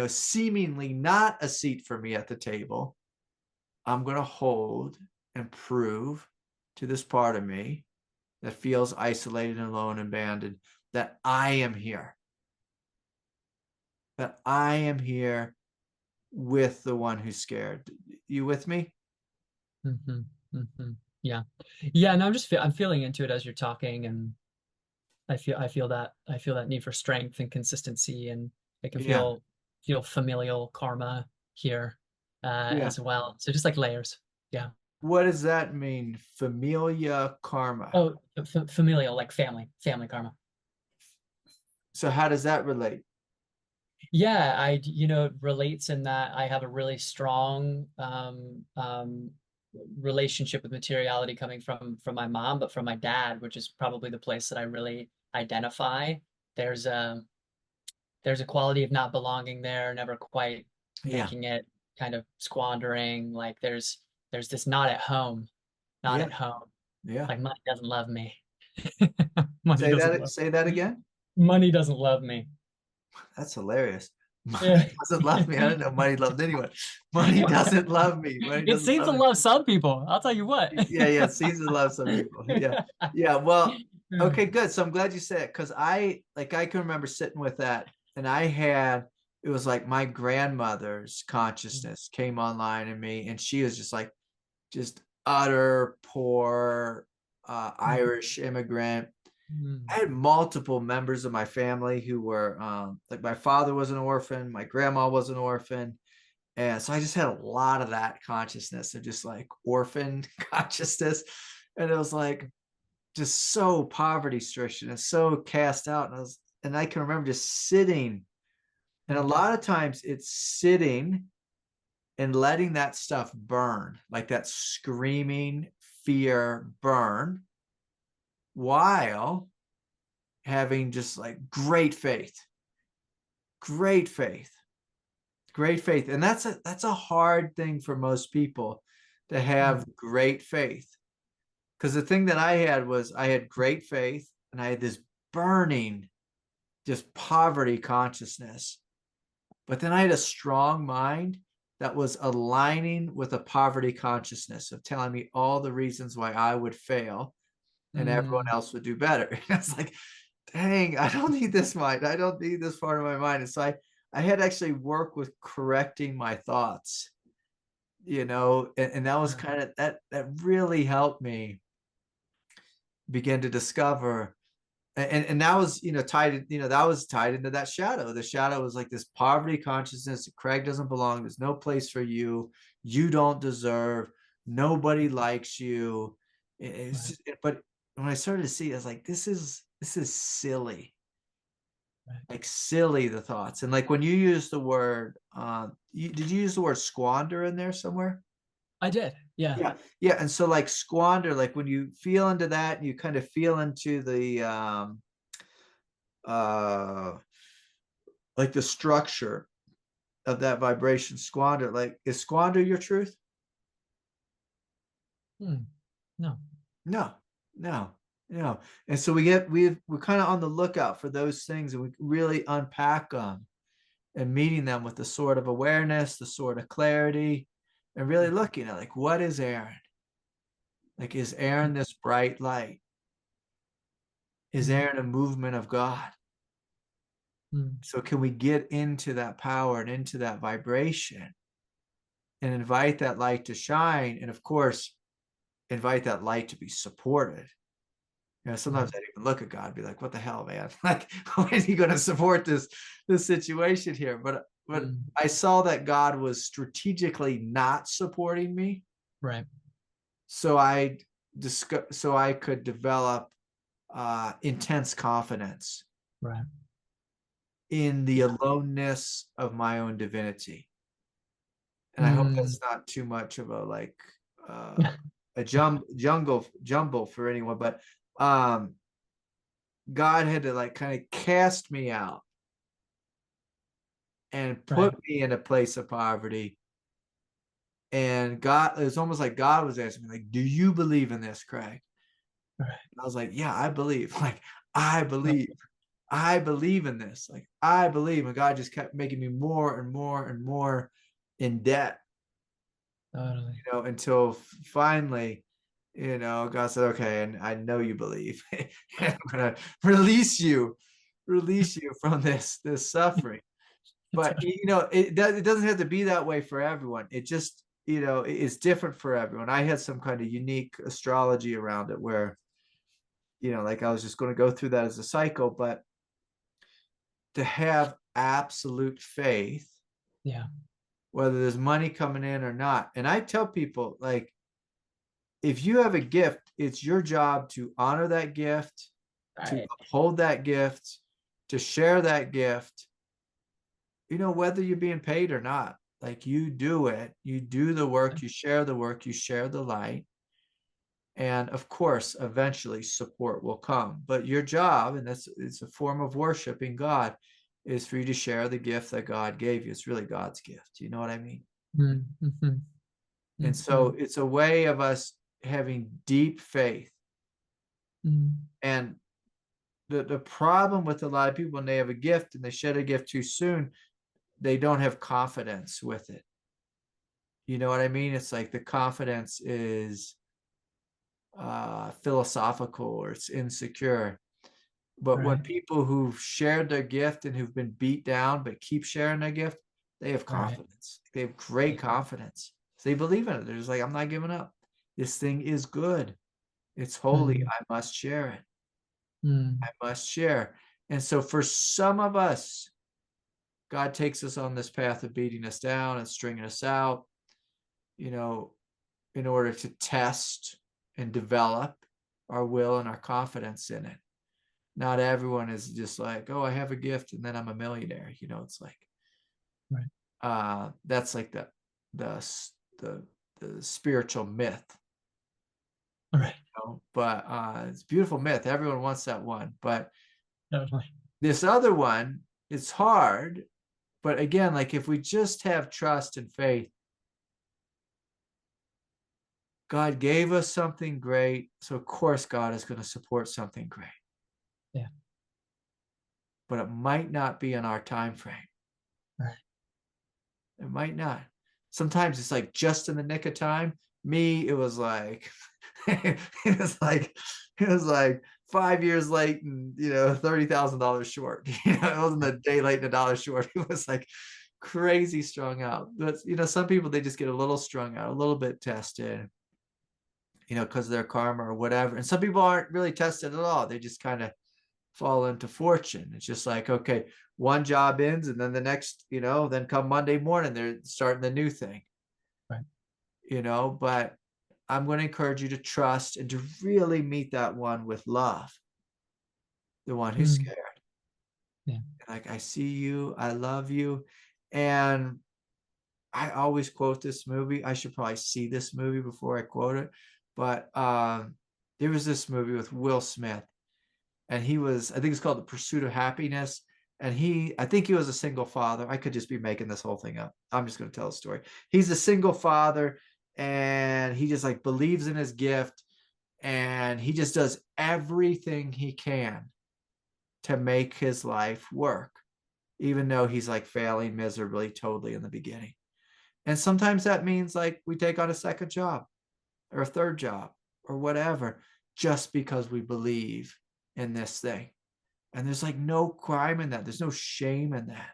seemingly not a seat for me at the table, I'm going to hold and prove to this part of me that feels isolated and alone and abandoned that I am here, that I am here with the one who's scared. You with me? Hmm. Hmm. Yeah. Yeah, and I'm feeling into it as you're talking, and I feel that need for strength and consistency, and I can Yeah. feel familial karma here Yeah. as well. So just like layers. Yeah. What does that mean? Familia karma. Oh, familial, like family karma. So how does that relate? Yeah, it relates in that I have a really strong relationship with materiality coming from my mom, but from my dad, which is probably the place that I really identify. There's a there's a quality of not belonging there, never quite Yeah. making it, kind of squandering. Like there's this not at home, not Yeah. at home. Yeah. Like money doesn't love me. Money doesn't love Say that again. money doesn't love me. That's hilarious. Money Yeah. doesn't love me. I didn't know money loved anyone. Money doesn't love me. Money It doesn't seems to love me. love some people. I'll tell you what. Yeah, yeah. Caesar loves some people. Yeah. Yeah. Well, okay, good. So I'm glad you said it, because I can remember sitting with that, and it was like my grandmother's consciousness came online in me, and she was just utter poor Irish immigrant. I had multiple members of my family who were like my father was an orphan, my grandma was an orphan. And so I just had a lot of that consciousness of just like orphan consciousness. And it was like just so poverty stricken and so cast out. And I can remember just sitting. And a lot of times it's sitting and letting that stuff burn, like that screaming fear burn, while having just like great faith, great faith, great faith. And that's a hard thing for most people, to have great faith. Because the thing that I had was, I had great faith and I had this burning, just poverty consciousness. But then I had a strong mind that was aligning with a poverty consciousness of telling me all the reasons why I would fail and everyone else would do better. It's like, dang, I don't need this mind. I don't need this part of my mind. And so I had to actually work with correcting my thoughts, and that was kind of, that really helped me begin to discover. And that was, tied, that was tied into that shadow. The shadow was like this poverty consciousness. Craig doesn't belong. There's no place for you. You don't deserve. Nobody likes you. It's just, but when I started to see, I was like, this is silly. Like silly, the thoughts. And like when you use the word, did you use the word squander in there somewhere? I did. Yeah. Yeah. And so like squander, like when you feel into that, you kind of feel into the uh like the structure of that vibration. Squander, like, is squander your truth? No. No, no, no. And so we're kind of on the lookout for those things, and we really unpack them, and meeting them with the sort of awareness, the sort of clarity, and really looking at, like, what is Aaron? Like, is Aaron this bright light? Is Aaron a movement of God? So can we get into that power and into that vibration and invite that light to shine? And of course, invite that light to be supported. Sometimes I'd even look at God and be like, what the hell, man? Like, when is he going to support this situation here? But I saw that God was strategically not supporting me. Right. So I could develop intense confidence Right. in the aloneness of my own divinity. And I hope that's not too much of a like a jumble for anyone, but God had to like kind of cast me out and put me in a place of poverty. And God, it was almost like God was asking me, like, do you believe in this, Craig? And I was like, yeah, I believe. Like, I believe. I believe in this. Like, I believe. And God just kept making me more and more and more in debt. Totally. Until finally, God said, okay, and I know you believe. And I'm gonna release you from this suffering. But it doesn't have to be that way for everyone. It just, it's different for everyone. I had some kind of unique astrology around it where, like I was just going to go through that as a cycle, but to have absolute faith, whether there's money coming in or not. And I tell people, like, if you have a gift, it's your job to honor that gift, to uphold that gift, to share that gift, whether you're being paid or not. Like, you do it, you do the work, you share the light. And of course, eventually support will come. But your job, and it's a form of worshiping God, is for you to share the gift that God gave you. It's really God's gift. You know what I mean? And so it's a way of us having deep faith. And the problem with a lot of people, when they have a gift and they shed a gift too soon, they don't have confidence with it. You know what I mean? It's like the confidence is philosophical, or it's insecure. But when people who've shared their gift and who've been beat down but keep sharing their gift, they have confidence. They have great confidence. They believe in it. They're just like, I'm not giving up. This thing is good. It's holy. I must share it. I must share. And so for some of us, God takes us on this path of beating us down and stringing us out, in order to test and develop. our will and our confidence in it. Not everyone is just like, oh, I have a gift and then I'm a millionaire. It's like Right. that's like the the the spiritual myth. All right. But it's a beautiful myth. Everyone wants that one. But Definitely. this other one, it's hard. But again, like if we just have trust and faith, God gave us something great. So of course God is going to support something great. Yeah. But it might not be in our time frame. Right. It might not. Sometimes it's like just in the nick of time. Me, it was like it was like 5 years late and $30,000 short. It wasn't a day late and a dollar short. It was like crazy strung out. But some people, they just get a little strung out, a little bit tested, because of their karma or whatever. And some people aren't really tested at all. They just kind of fall into fortune. It's just like, okay, one job ends and then the next, then come Monday morning, they're starting the new thing. Right. But I'm going to encourage you to trust and to really meet that one with love, the one who's Mm. scared. Yeah. Like, I see you, I love you. And I always quote this movie. I should probably see this movie before I quote it. But there was this movie with Will Smith, and I think it's called The Pursuit of Happiness. And I think he was a single father. I could just be making this whole thing up. I'm just going to tell a story. He's a single father, and he just like believes in his gift, and he just does everything he can to make his life work, even though he's like failing miserably totally in the beginning. And sometimes that means like we take on a second job or a third job or whatever, just because we believe in this thing. And there's like no crime in that. There's no shame in that.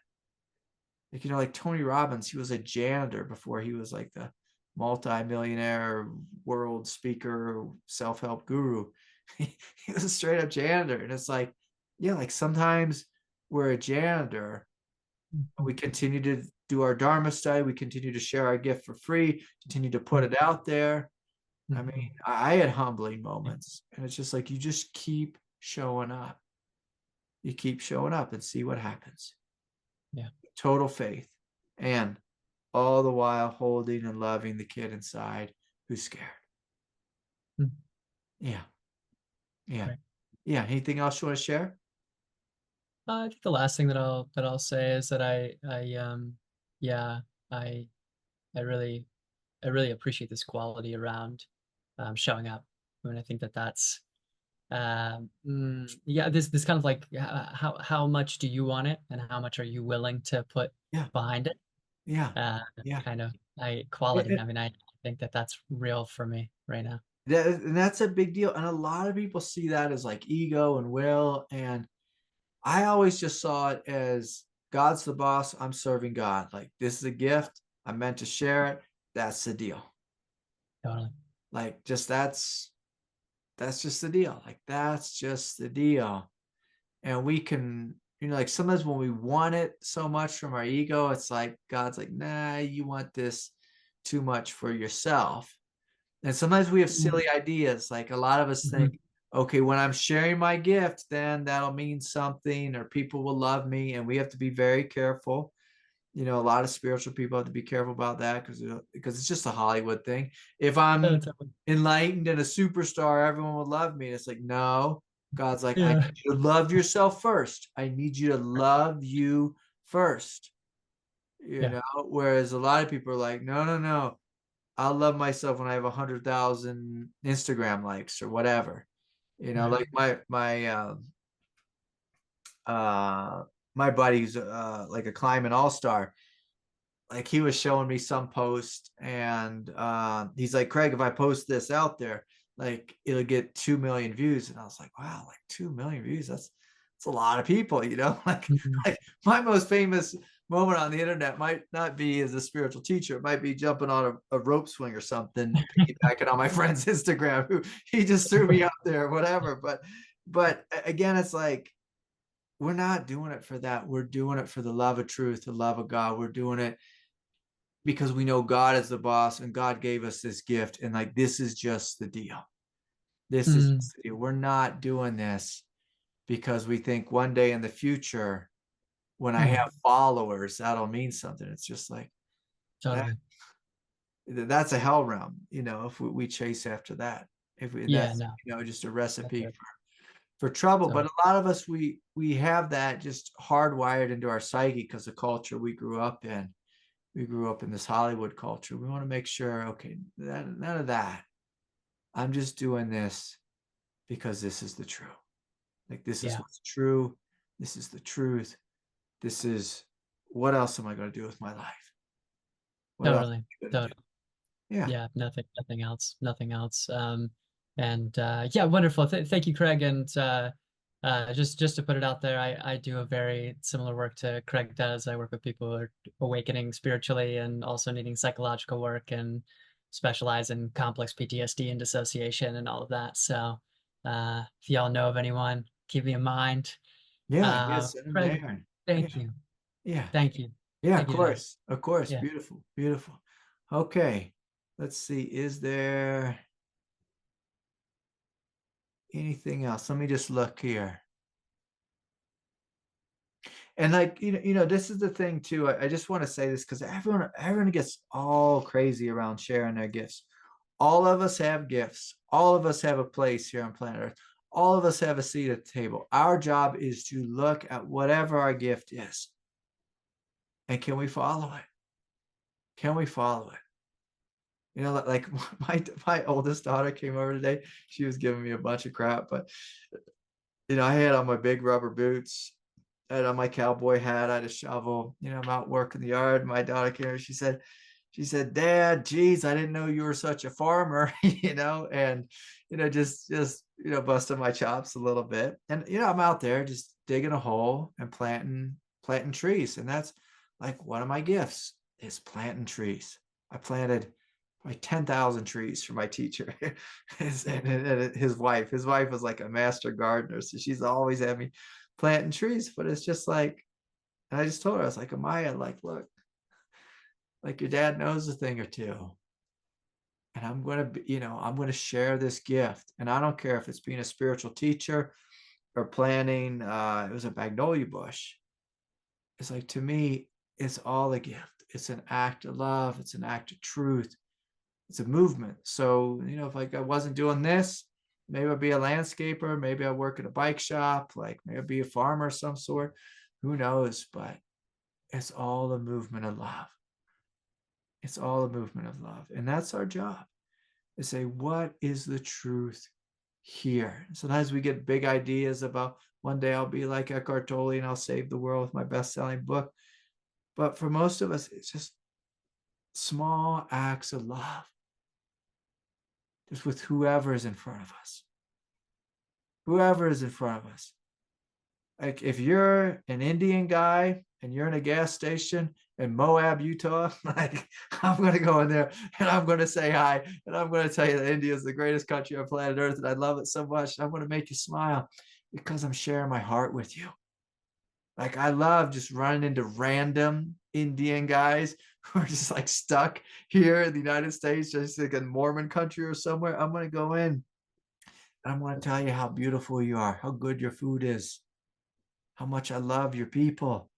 Like, like Tony Robbins, he was a janitor before he was like the multi-millionaire world speaker, self-help guru. He was a straight up janitor. And it's like, yeah, like sometimes we're a janitor. Mhm. We continue to do our Dharma study. We continue to share our gift for free, continue to put Mhm. it out there. I Mhm. mean, I had humbling Yeah. moments, and it's just like you just keep showing up. You keep showing up and see what happens. Yeah. Total faith, and all the while holding and loving the kid inside who's scared. Mm. Yeah, yeah, Right. yeah. Anything else you want to share? I think the last thing that I'll say is that yeah, I I really I really appreciate this quality around showing up. I mean, I think that that's yeah, this kind of like how much do you want it and how much are you willing to put Yeah, behind it? yeah, Uh, yeah. kind of I quality. I mean, I think that that's real for me right now. And that's a big deal. And a lot of people see that as like ego and will. And I always just saw it as God's the boss. I'm serving God. Like, this is a gift. I'm meant to share it. That's the deal. Totally. Like, just that's just the deal. Like, that's just the deal. And we can, like sometimes when we want it so much from our ego, it's like God's like, nah, you want this too much for yourself. And sometimes we have Mhm. silly ideas. Like a lot of us think, Mhm. okay, when I'm sharing my gift, then that'll mean something or people will love me. And we have to be very careful. A lot of spiritual people have to be careful about that because it's just a Hollywood thing. If I'm Totally. enlightened and a superstar, everyone will love me. And it's like, no, God's like, I Yeah. need you to love yourself first. I need you to love you first. Yeah. Whereas a lot of people are like, no, no, no. I'll love myself when I have 100,000 Instagram likes or whatever. Right. Like uh my buddy's like a climbing all-star. Like he was showing me some post and he's like, Craig, if I post this out there, like it'll get 2 million views. And I was like, wow, like 2 million views. That's a lot of people, like, Mhm. like my most famous moment on the internet might not be as a spiritual teacher. It might be jumping on a rope swing or something, piggybacking on my friend's Instagram who he just threw me out there or whatever. But again, it's like we're not doing it for that. We're doing it for the love of truth, the love of God. We're doing it because we know God is the boss and God gave us this gift. And like, this is just the deal. This is Mm. we're not doing this because we think one day in the future, when I Mm. have followers, that'll mean something. It's just like that. Totally. That's a hell realm, if we chase after that. If we, Yeah, that's no, just a that's recipe it. for trouble. But So a lot of us, we have that just hardwired into our psyche because the culture we grew up in. We grew up in this Hollywood culture. We want to make sure, okay, none of that. I'm just doing this because this is the truth. Like, this is yeah, what's true. This is the truth. This is what else am I going to do with my life? What else am totally. I going to do? Totally. Yeah. Yeah, nothing else, nothing else. And yeah, wonderful. Thank you, Craig. And just to put it out there, I do a very similar work to Craig does. I work with people who are awakening spiritually and also needing psychological work, and specialize in complex PTSD and dissociation and all of that. So if y'all know of anyone, keep me in mind. Yeah. Yeah. Send them Craig, there. Yeah. thank you. Yeah. Thank you. Yeah. Of Thank you today. course. Of course. Yeah. Beautiful. Beautiful. Okay. Let's see. Is there anything else? Let me just look here. And like, this is the thing too. I just want to say this because everyone gets all crazy around sharing their gifts. All of us have gifts. All of us have a place here on planet Earth. All of us have a seat at the table. Our job is to look at whatever our gift is. And can we follow it? Can we follow it? Like my oldest daughter came over today. She was giving me a bunch of crap, but I had on my big rubber boots. I had on my cowboy hat. I had a shovel. I'm out working the yard. My daughter came over. She said, Dad, geez, I didn't know you were such a farmer, and just busting my chops a little bit. And I'm out there just digging a hole and planting trees. And that's like one of my gifts is planting trees. I planted like 10,000 trees for my teacher. and his wife. His wife was like a master gardener. So she's always had me planting trees. But it's just like, and I just told her, I was like, Amaya, like, look, like your dad knows a thing or two. And I'm going to share this gift. And I don't care if it's being a spiritual teacher or planting, it was a magnolia bush. It's like, to me, it's all a gift. It's an act of love. It's an act of truth. It's a movement. So, if like I wasn't doing this, maybe I'd be a landscaper. Maybe I'd work at a bike shop. Like maybe I'd be a farmer of some sort. Who knows? But it's all a movement of love. It's all a movement of love. And that's our job, to say, what is the truth here? Sometimes we get big ideas about one day I'll be like Eckhart Tolle and I'll save the world with my best-selling book. But for most of us, it's just small acts of love, just with whoever is in front of us. Whoever is in front of us. Like if you're an Indian guy and you're in a gas station in Moab, Utah, like I'm going to go in there and I'm going to say hi. And I'm going to tell you that India is the greatest country on planet Earth. And I love it so much. I'm going to make you smile because I'm sharing my heart with you. Like I love just running into random Indian guys who are just like stuck here in the United States, just like in Mormon country or somewhere. I'm going to go in and I'm going to tell you how beautiful you are, how good your food is, how much I love your people.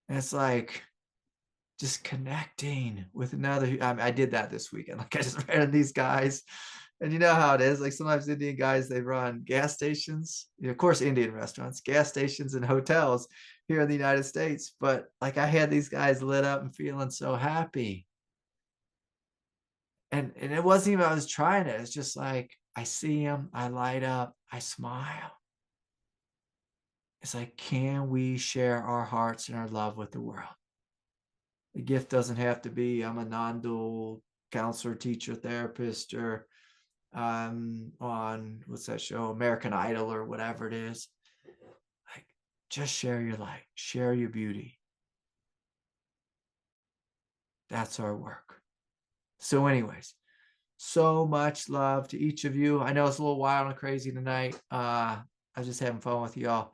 And it's like just connecting with another. I did that this weekend. Like I just ran these guys, and you know how it is. Like sometimes Indian guys, they run gas stations, of course, Indian restaurants, gas stations, and hotels here in the United States. But like I had these guys lit up and feeling so happy. And it wasn't even I was trying it. It's just like I see them, I light up, I smile. It's like, can we share our hearts and our love with the world? The gift doesn't have to be I'm a non-dual counselor, teacher, therapist, or on what's that show, American Idol, or whatever it is. Like, just share your light, share your beauty. That's our work. So, anyways, so much love to each of you. I know it's a little wild and crazy tonight. I was just having fun with y'all.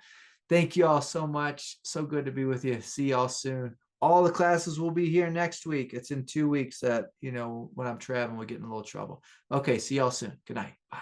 Thank you all so much. So good to be with you. See y'all soon. All the classes will be here next week. It's in 2 weeks that, when I'm traveling, we're getting in a little trouble. Okay, see y'all soon. Good night. Bye.